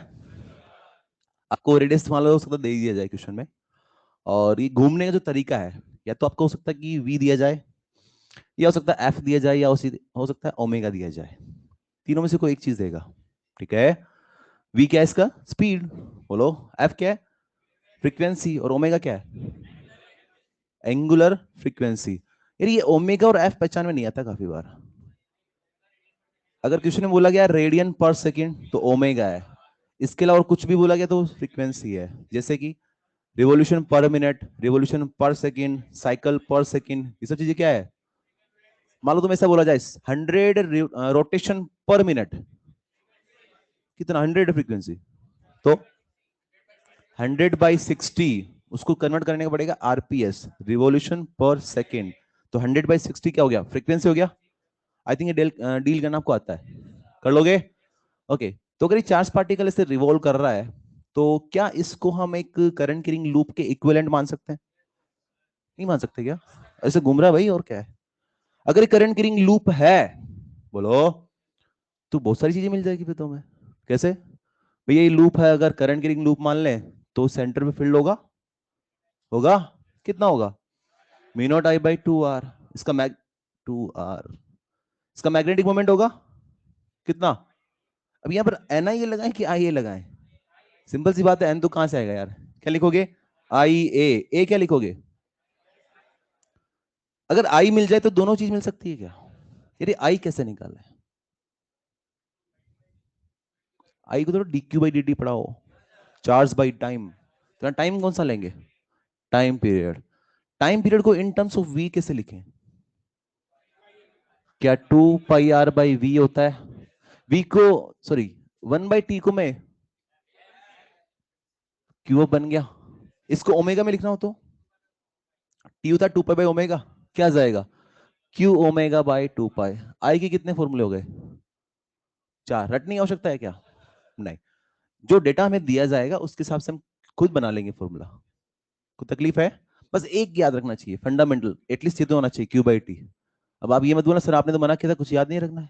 आपको रेडियस मान लो हो सकता है दे ही दिया जाए क्वेश्चन में। और ये घूमने का जो तरीका है, या तो आपको हो सकता है कि वी दिया जाए, या हो सकता है एफ दिया जाए, या हो सकता है ओमेगा दिया जाए। तीनों में से कोई एक चीज देगा। ठीक है? वी क्या है इसका? स्पीड। बोलो। एफ क्या है? फ्रीक्वेंसी। और ओमेगा क्या है? Angular frequency. यार ये ओमेगा और एफ पहचान में नहीं आता काफी बार। अगर क्वेश्चन में बोला गया रेडियन पर सेकेंड तो ओमेगा है। इसके अलावा और कुछ भी बोला गया तो फ्रीक्वेंसी है। जैसे कि रिवॉल्यूशन पर मिनट, रिवॉल्यूशन पर सेकेंड, साइकिल पर सेकेंड, ये सब चीजें क्या है? मान लो तुम ऐसा बोला जाए 100 रोटेशन पर मिनट, कितना? 100 फ्रीक्वेंसी। तो 100/60, उसको कन्वर्ट करने का पड़ेगा आरपीएस, रिवॉल्यूशन पर सेकेंड। तो 100/60 क्या हो गया? फ्रीक्वेंसी हो गया। आई थिंक ये डील करना आपको आता है, कर लोगे? ओके। तो अगर ये चार्ज पार्टिकल ऐसे रिवॉल्व कर रहा है, तो क्या इसको हम एक करंट कैरिंग लूप के इक्विवेलेंट मान सकते हैं? नहीं मान सकते क्या? ऐसे घूम रहा है भाई, और क्या है? अगर ये करंट कैरिंग लूप है, बोलो, तो बहुत सारी चीजें मिल जाएगी फिर तुम्हें। कैसे? भैया ये लूप है, अगर करंट कैरिंग लूप मान ले, तो सेंटर में फील्ड होगा। होगा। कितना होगा? μ0I/2r। इसका मैग 2r। इसका मैग्नेटिक मोमेंट होगा कितना? अब यहां पर एन आई ए लगाएं कि आई ए लगाएं? सिंपल सी बात है, एन तो कहां से आएगा यार? क्या लिखोगे? आई ए। ए क्या लिखोगे? अगर आई मिल जाए तो दोनों चीज मिल सकती है क्या? यार आई कैसे निकाले? आई को तो dq/dt पढ़ाओ। Charge by time. तो टाइम कौन सा लेंगे? Time period. टाइम पीरियड को इन टर्म्स ऑफ वी कैसे लिखें? क्या 2πr/v होता है? वी को, सॉरी, 1/t को मैं क्यू बन गया। इसको ओमेगा में लिखना हो तो टी होता है 2π/ओमेगा। क्या जाएगा? Q⍵/2π। आई के कितने फॉर्मूले हो गए? 4। रटने की आवश्यकता है क्या? नहीं। जो डेटा हमें दिया जाएगा उसके हिसाब से हम खुद बना लेंगे फॉर्मूला। कोई तकलीफ है? बस एक याद रखना चाहिए, फंडामेंटल एटलीस्ट ये तो होना चाहिए, Q/T। अब आप ये मत बोलना सर आपने तो मना किया था, कुछ याद नहीं रखना है।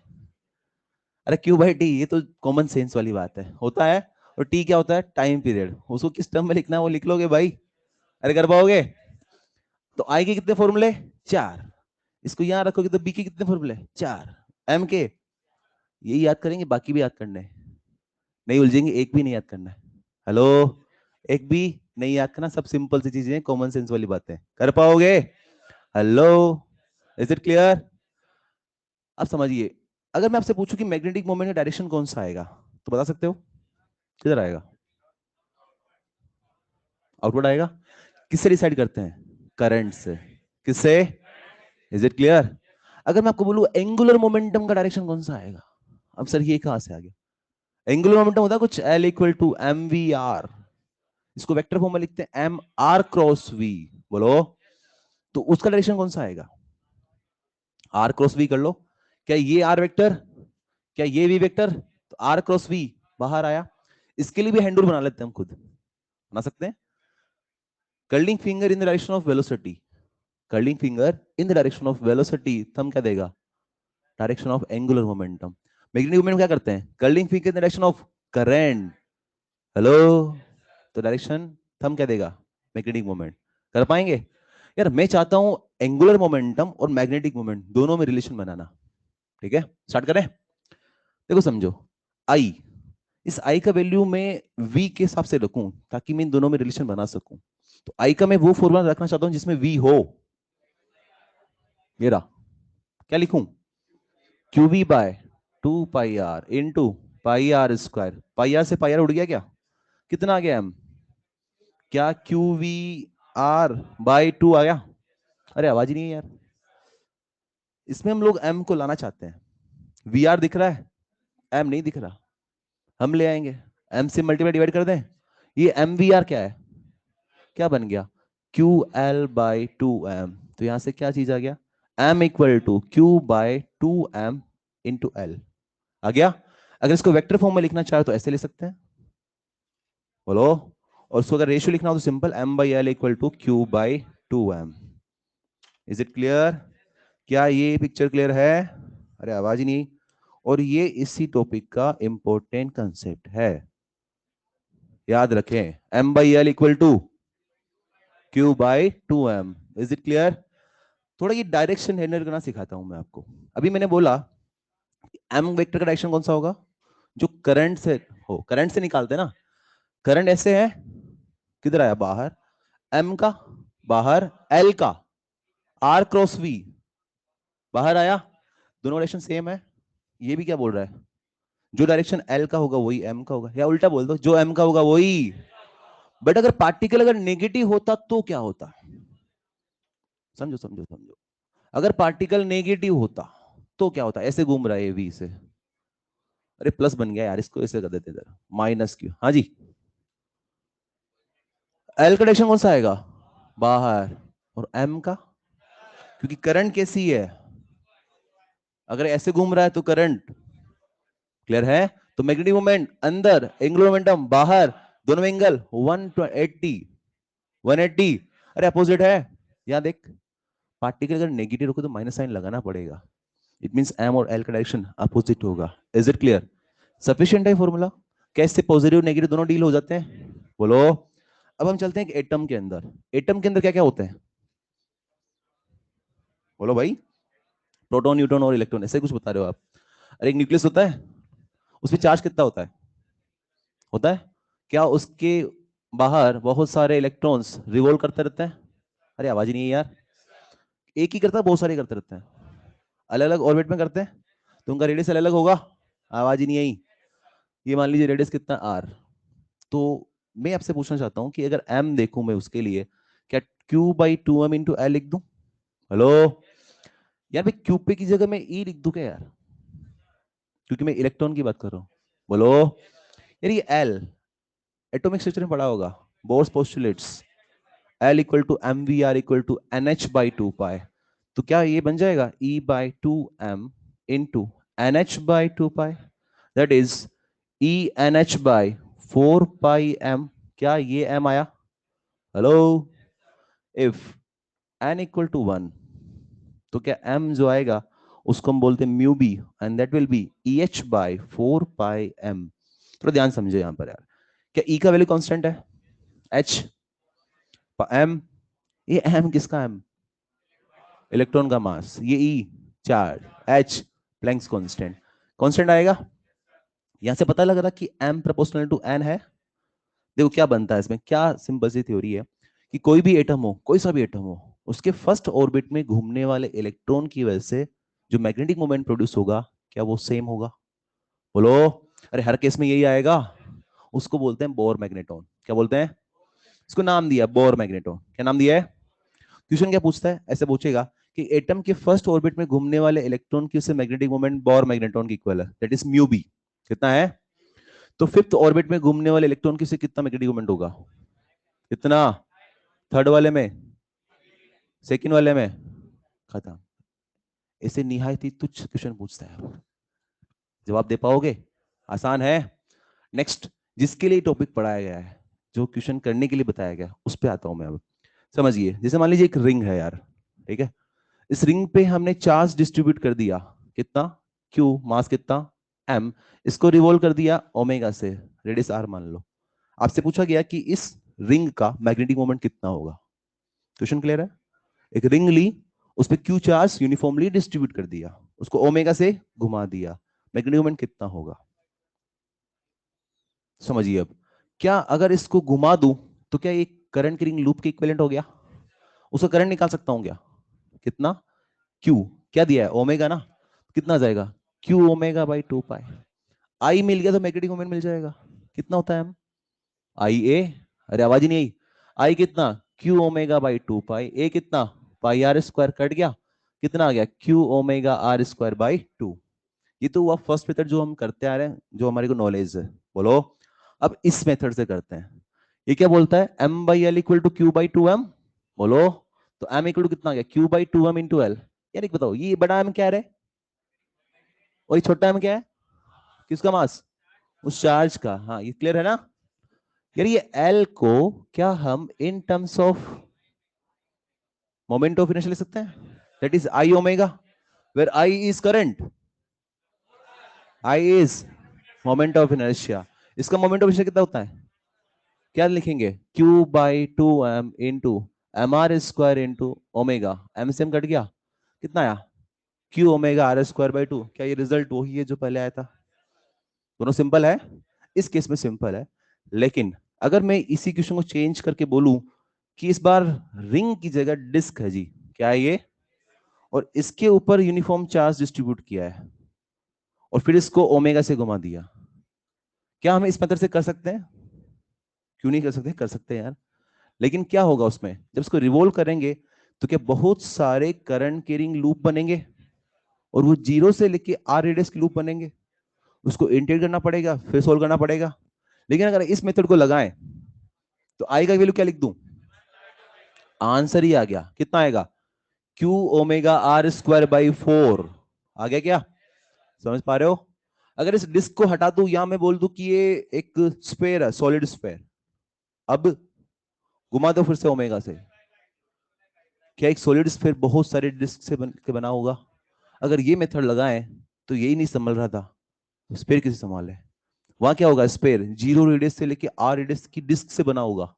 अरे Q/T ये तो कॉमन सेंस वाली बात है, होता है। और टी क्या होता है? Time period. उसको किस टर्म में लिखना है वो लिख लोगे भाई। अरे कर पाओगे? तो आई के कितने फॉर्मूले? 4। इसको यहां रखोगे तो बी के कितने फॉर्मूले? 4। एम के यही याद करेंगे, बाकी भी याद करने हैं। नहीं उलझेंगे, एक भी नहीं याद करना है। हेलो, एक भी नहीं याद करना। सब सिंपल सी चीजें, कॉमन सेंस वाली बातें, कर पाओगे? Hello, is it clear? अब समझिए, अगर मैं आपसे पूछूं कि मैग्नेटिक मोमेंट का डायरेक्शन कौन सा आएगा, तो बता सकते हो? किधर आएगा? आउटवर्ड आएगा। किससे डिसाइड करते हैं? करंट से। किससे? Is it clear? अगर मैं आपको बोलूं एंगुलर मोमेंटम का डायरेक्शन कौन सा आएगा, अब सर ये कहां से आ गया? एंगुलर मोमेंटम होता है कुछ L equal to M V R, इसको वेक्टर फॉर्म में लिखते हैं एम आर क्रॉस वी, बोलो तो उसका डायरेक्शन कौन सा आएगा? आर क्रॉस वी कर लो, क्या ये आर वेक्टर, क्या ये वी वेक्टर, तो आर क्रॉस वी बाहर आया। इसके लिए भी हैंड रूल बना लेते हैं, हम खुद बना सकते हैं। Curling finger in the direction of velocity, curling finger in the direction of velocity, thumb क्या देगा? Direction of angular momentum. Magnetic moment क्या करते हैं? Curling finger in the direction of current, hello, तो डायरेक्शन थंब क्या देगा? Magnetic moment. कर पाएंगे? यार मैं चाहता हूं एंगुलर मोमेंटम और मैग्नेटिक मोमेंट दोनों में रिलेशन बनाना, ठीक है, स्टार्ट करें। देखो समझो, आई, इस आई का वैल्यू मैं वी के हिसाब से रखूं ताकि मैं इन दोनों में रिलेशन बना सकूं, तो आई का मैं वो फॉर्मूला रखना चाहता हूं जिसमें वी हो, ये रहा, क्या लिखूं? Q V by 2 pi R into pi R square, pi R से पाई आर उड़ गया क्या, कितना आ गया एम, क्या क्यू वी आर बाई 2 आ गया? अरे आवाज ही नहीं है यार, इसमें हम लोग एम को लाना चाहते हैं, वी आर दिख रहा है, एम नहीं दिख रहा, हम ले आएंगे, एम से मल्टीप्लाई डिवाइड कर दें, ये एम वी आर क्या है, क्या बन गया? क्यू एल बाई 2 एम, तो यहां से क्या चीज आ गया? M equal to Q by 2 M into L आ गया। अगर इसको वेक्टर फॉर्म में लिखना चाहे तो ऐसे लिख सकते हैं, बोलो, और उसको अगर रेशियो लिखना हो तो simple M by L equal to Q by 2 M. Is it clear? क्या ये पिक्चर क्लियर है? अरे आवाज ही नहीं। और ये इसी टॉपिक का इंपॉर्टेंट कंसेप्ट है, याद रखें, M by L equal to Q by 2 M. Is it clear? थोड़ा ये डायरेक्शन हैंडल करना सिखाता हूं मैं आपको। अभी मैंने बोला एम वेक्टर का डायरेक्शन कौन सा होगा, जो करंट से हो, करंट से निकालते हैं ना, करंट ऐसे है, किधर आया? बाहर, एम का बाहर, एल का आर क्रॉस वी बाहर आया, दोनों डायरेक्शन सेम है। ये भी क्या बोल रहा है, जो डायरेक्शन एल का होगा वही एम का होगा, या उल्टा बोल दो, जो एम का होगा वही। बट अगर पार्टिकल अगर नेगेटिव होता तो क्या होता? समझो समझो समझो, अगर पार्टिकल नेगेटिव होता तो क्या होता? ऐसे घूम रहा है वी से, अरे प्लस बन गया यार, इसको ऐसे कर देते इधर, माइनस क्यू, हाँ जी, एल का डायरेक्शन कौन सा आएगा? बाहर, और एम का, क्योंकि करंट कैसी है, अगर ऐसे घूम रहा है तो करंट, क्लियर है? तो मैग्नेटिक मोमेंट अंदर, एंगुलर मोमेंटम बाहर, दोनों में एंगल 180, 180, अरे अपोजिट है। यहां देख, पार्टिकल अगर नेगेटिव रखो तो माइनस साइन लगाना पड़ेगा, इट मींस एम और एल का डायरेक्शन अपोजिट होगा। Is it clear? सफिशिएंट है फॉर्मूला? कैसे पॉजिटिव नेगेटिव दोनों डील हो जाते हैं, बोलो। अब हम चलते हैं एटम के अंदर, एटम के अंदर क्या क्या होते हैं, बोलो भाई, प्रोटॉन न्यूट्रॉन और इलेक्ट्रॉन, ऐसे कुछ बता रहे हो आप? अरे एक न्यूक्लियस होता है, उसमें चार्ज कितना होता है, होता है, क्या उसके बाहर बहुत सारे इलेक्ट्रॉन्स रिवॉल्व करते रहते हैं? अरे आवाज ही नहीं है यार, एक ही करता है, बहुत सारे करते रहते हैं, अलग अलग ऑर्बिट में करते हैं, तो उनका रेडियस अलग अलग होगा। आवाज ही नहीं आई। ये मान लीजिए रेडियस कितना आर, तो मैं आपसे पूछना चाहता हूं कि अगर एम देखूं मैं उसके लिए, क्या Q by 2 M into L लिख दूं? हेलो, यार मैं क्यू पे की जगह में ई लिख दूं क्या यार, क्योंकि मैं इलेक्ट्रॉन की बात कर रहा हूं, बोलो। यार ये एल एटॉमिक स्ट्रक्चर में पढ़ा होगा, Bohr's postulates, L equal to M V R equal to N H by 2 pi, तो क्या ये बन जाएगा E by 2 M into N H by 2 pi, that is E N H by 4 pi M. क्या ये एम आया? Hello, if N equal to 1, तो क्या एम जो आएगा उसको हम बोलते हैं mu B, and that will be E H by 4 pi M. थोड़ा ध्यान समझो यहां पर यार, क्या ई का वैल्यू कांस्टेंट है, एच, एम, ये एम किसका, एम इलेक्ट्रॉन का मास, ये E charge, H Planck's constant, constant आएगा। यहां से पता लग रहा कि एम प्रोपोर्शनल टू एन है। देखो क्या बनता है इसमें, क्या सिंपल सी थ्योरी है कि कोई भी एटम हो, कोई सा भी एटम हो, उसके फर्स्ट ऑर्बिट में घूमने वाले इलेक्ट्रॉन की वजह से जो मैग्नेटिक मोमेंट प्रोड्यूस होगा, क्या वो सेम होगा, बोलो। अरे हर केस में यही आएगा, उसको बोलते हैं बोर मैग्नेटॉन। क्या बोलते हैं? इसको नाम दिया बोर मैग्नेटॉन। क्या नाम दिया है? क्वेश्चन क्या पूछता है, ऐसे पूछेगा कि एटम के फर्स्ट ऑर्बिट में घूमने वाले इलेक्ट्रॉन की उससे मैग्नेटिक मोमेंट बोर मैग्नेट्रॉन की इक्वल है, दैट इज म्यू बी। कितना है? तो फिफ्थ ऑर्बिट में घूमने वाले इलेक्ट्रॉन की उससे कितना मैग्नेटिक मोमेंट होगा? कितना? थर्ड वाले में, सेकंड वाले में, खत्म। इसे निहायत ही तुच्छ क्वेश्चन पूछता है, जवाब दे पाओगे? आसान है। नेक्स्ट, जिसके लिए टॉपिक पढ़ाया गया है, जो क्वेश्चन करने के लिए बताया गया, उस पर आता हूं मैं अब। समझिए, जैसे मान लीजिए एक रिंग है यार, ठीक है। इस रिंग पे हमने चार्ज डिस्ट्रीब्यूट कर दिया, कितना? क्यू, मास कितना? एम। इसको रिवॉल्व कर दिया ओमेगा से, रेडियस आर मान लो। आपसे पूछा गया कि इस रिंग का मैग्नेटिक मोमेंट कितना होगा। क्वेश्चन क्लियर है? एक रिंग ली, उस पर क्यू चार्ज यूनिफॉर्मली डिस्ट्रीब्यूट कर दिया, उसको ओमेगा से घुमा दिया, मैग्नेटिक मोमेंट कितना होगा? समझिए अब, क्या अगर इसको घुमा दूं तो क्या ये करंट की रिंग लूप के इक्विवेलेंट हो गया? उसका करंट निकाल सकता हूं क्या? कितना? क्यू, क्या दिया है? ओमेगा ना। कितना जाएगा? क्यू ओमेगा बाई 2 पाई। आई मिल गया तो मैग्नेटिक मोमेंट मिल जाएगा। कितना होता है एम? आई ए, अरे आवाज ही नहीं आई। आई कितना? Q omega by 2 pi. A कितना? पाई आर स्क्वायर, कट गया। कितना आ गया? Q omega R square by 2। ये तो हुआ फर्स्ट मेथड जो हम करते आ रहे हैं, जो हमारे को नॉलेज है। बोलो। अब इस मेथड से करते हैं। ये क्या बोलता है? M by L equal to Q by 2 M. बोलो। तो एम इक्वल टू कितना आ गया? Q by 2 M into L. यार एक बताओ, ये बड़ा एम क्या है? और ये छोटा एम क्या है? किसका मास? उस चार्ज का। हाँ, ये क्लियर है ना? यार ये एल को क्या हम in terms of moment of inertia लिख सकते हैं? That is I omega, where I is current, I is moment of inertia. इसका मोमेंट ऑफ इनर्शिया कितना होता है? क्या लिखेंगे? Q by 2 M into M R square into omega. M से एम कट गया, कितना आया? Q omega R square by 2। क्या ये रिजल्ट वही है जो पहले आया था? दोनों सिंपल है। इस केस में सिंपल है, लेकिन अगर मैं इसी क्वेश्चन को चेंज करके बोलूं कि इस बार रिंग की जगह डिस्क है जी, क्या है ये? और इसके ऊपर यूनिफॉर्म चार्ज डिस्ट्रीब्यूट किया है, और फिर इसको ओमेगा से घुमा दिया, क्या हम इस मेथड से कर सकते हैं? क्यों नहीं कर सकते? कर सकते हैं यार। लेकिन क्या होगा उसमें, जब इसको रिवोल्व करेंगे तो क्या बहुत सारे करंट कैरिंग लूप बनेंगे, और वो जीरो से लेके आर रेडियस की लूप बनेंगे। उसको इंटीग्रेट करना पड़ेगा, फिर सोल्व करना पड़ेगा। लेकिन अगर इस मेथड को लगाएं तो आई का वैल्यू क्या लिख दूं? आंसर ही आ गया। कितना आएगा? Q omega R square by 4। आ गया क्या? समझ पा रहे हो? अगर इस डिस्क को हटा दूं, या मैं बोल दूं कि ये एक स्फेयर है, सॉलिड स्फेयर, अब घुमा दो फिर से ओमेगा से, क्या एक सॉलिड स्फीयर बहुत सारे डिस्क से बन के बना होगा? अगर ये मेथड लगाएं तो यही नहीं संभल रहा था, तो स्फीयर किसे संभाले? वहां क्या होगा? स्फीयर जीरो रेडियस से लेके आर रेडियस की डिस्क से बना होगा,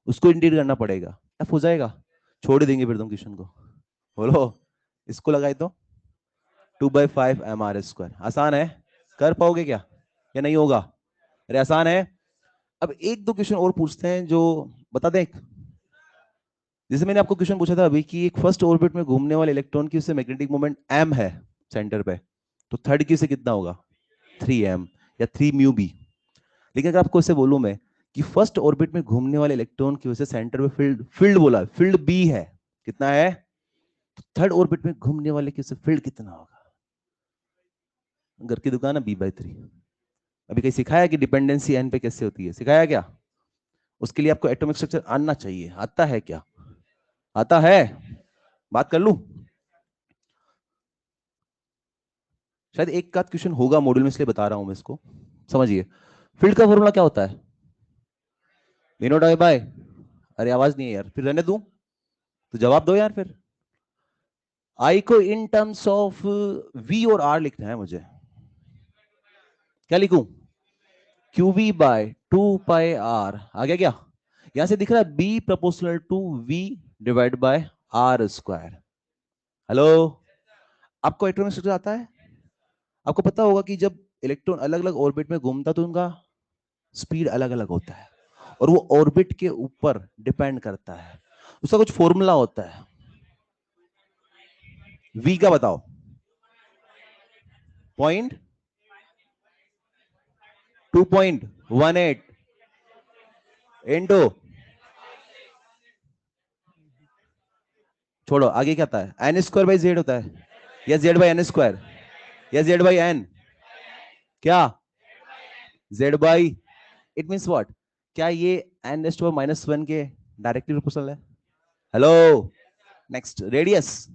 उसको इंटीग्रेट करना पड़ेगा। एफ हो जाएगा। छोड़ देंगे फिर तुम क्वेश्चन को। बोलो। इसको लगाए तो 2/5 mr²। आसान है? कर पाओगे क्या, या नहीं होगा? अरे आसान है। अब एक दो क्वेश्चन और पूछते हैं जो बता दें। जैसे मैंने आपको क्वेश्चन पूछा था अभी कि एक फर्स्ट ऑर्बिट में घूमने वाले इलेक्ट्रॉन की उससे मैग्नेटिक मोमेंट m है सेंटर पे, तो थर्ड की से कितना होगा? 3m, या 3 μb। लेकिन अगर आपको इसे बोलूं मैं कि फर्स्ट ऑर्बिट में घूमने वाले इलेक्ट्रॉन की वजह से सेंटर पे फील्ड फील्ड बोला, फील्ड b है, कितना है? तो थर्ड ऑर्बिट में घूमने वाले की फील्ड कितना होगा? घर की दुकान है b/3। अभी कहीं सिखाया कि डिपेंडेंसी n पे कैसे होती है? सिखाया क्या? उसके लिए आपको एटॉमिक स्ट्रक्चर आना चाहिए। आता है क्या? आता है? बात कर लूं? शायद एक का क्वेश्चन होगा मॉड्यूल में, इसलिए बता रहा हूं मैं इसको। समझिए, फील्ड का फॉर्मूला क्या होता है? वी नॉट आई बाय, अरे आवाज नहीं है यार, फिर रहने दूं? तो जवाब दो यार फिर। आई को इन टर्म्स ऑफ वी और आर लिखना है मुझे। क्या लिखूं? Q V by 2 πr। आ गया क्या? यहां से दिख रहा है B proportional to V divide by R square. Hello, आपको इलेक्ट्रॉनिक स्ट्रक्चर आता है? आपको पता होगा कि जब इलेक्ट्रॉन अलग अलग ऑर्बिट में घूमता तो उनका स्पीड अलग अलग होता है, और वो ऑर्बिट के ऊपर डिपेंड करता है। उसका कुछ फॉर्मूला होता है। वी का बताओ। 2.18 इंटू छोड़ो, आगे क्या आता है, एन स्क्वायर बाई जेड होता है, या जेड बाई एन स्क्वायर, या जेड बाई एन, क्या Z by, it means what, क्या ये N raised to minus one के डायरेक्टली प्रोपोर्शनल है? हेलो, नेक्स्ट रेडियस,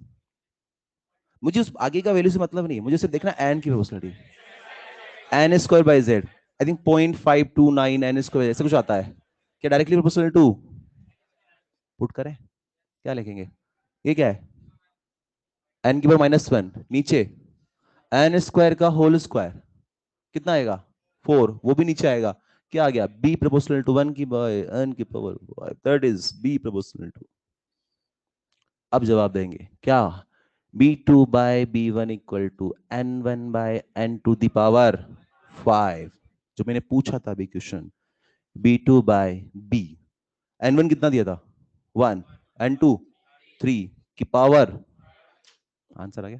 मुझे उस आगे का वैल्यू से मतलब नहीं, मुझे सिर्फ देखना एन की proportionality, N square by Z, I think 0.529 N square ऐसे कुछ आता है, क्या डायरेक्टली प्रोपोर्शनल टू, पुट करें, क्या लिखेंगे, ये क्या है, एन की पावर माइनस वन, नीचे एन स्क्वायर का होल स्क्वायर कितना आएगा, 4, वो भी नीचे आएगा, क्या आ गया, बी प्रोपोर्शनल टू 1 की बाय एन की power 5, that is B proportional to. अब जवाब देंगे क्या, b2 by b1 equal to n1 by n two the power 5, जो मैंने पूछा था अभी question, b2 bye b, n1 कितना दिया था 1, n2 3 की पावर, आंसर आ गया,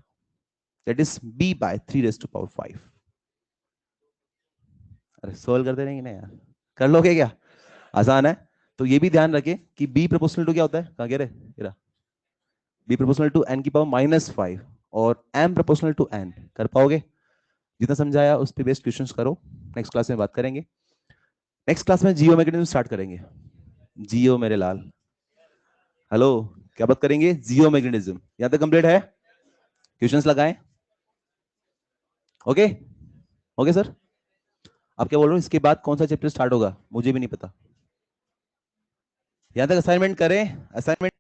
that is b by 3 raise to power 5। अरे सोल्व कर दे रहे ना यार, कर लोगे क्या, आसान है। तो ये भी ध्यान रखें कि b प्रोपोर्शनल टू क्या होता है, कहां गया रे, b प्रोपोर्शनल टू n की पावर -5 और m प्रोपोर्शनल टू n, कर पाओगे, जितना समझाया उस पे बेस्ड क्वेश्चंस करो, नेक्स्ट क्लास में बात करेंगे, नेक्स्ट क्लास में जियो मैग्नेटिज्म स्टार्ट करेंगे, जियो मेरे लाल, हेलो, क्या बात करेंगे, जियो मैग्नेटिज्म, यहां तक कंप्लीट है, क्वेश्चंस लगाएं, ओके, ओके सर, आप क्या बोल रहे हो, इसके बाद कौन सा चैप्टर स्टार्ट होगा, मुझे भी नहीं पता, यहां तक असाइनमेंट करें, असाइनमेंट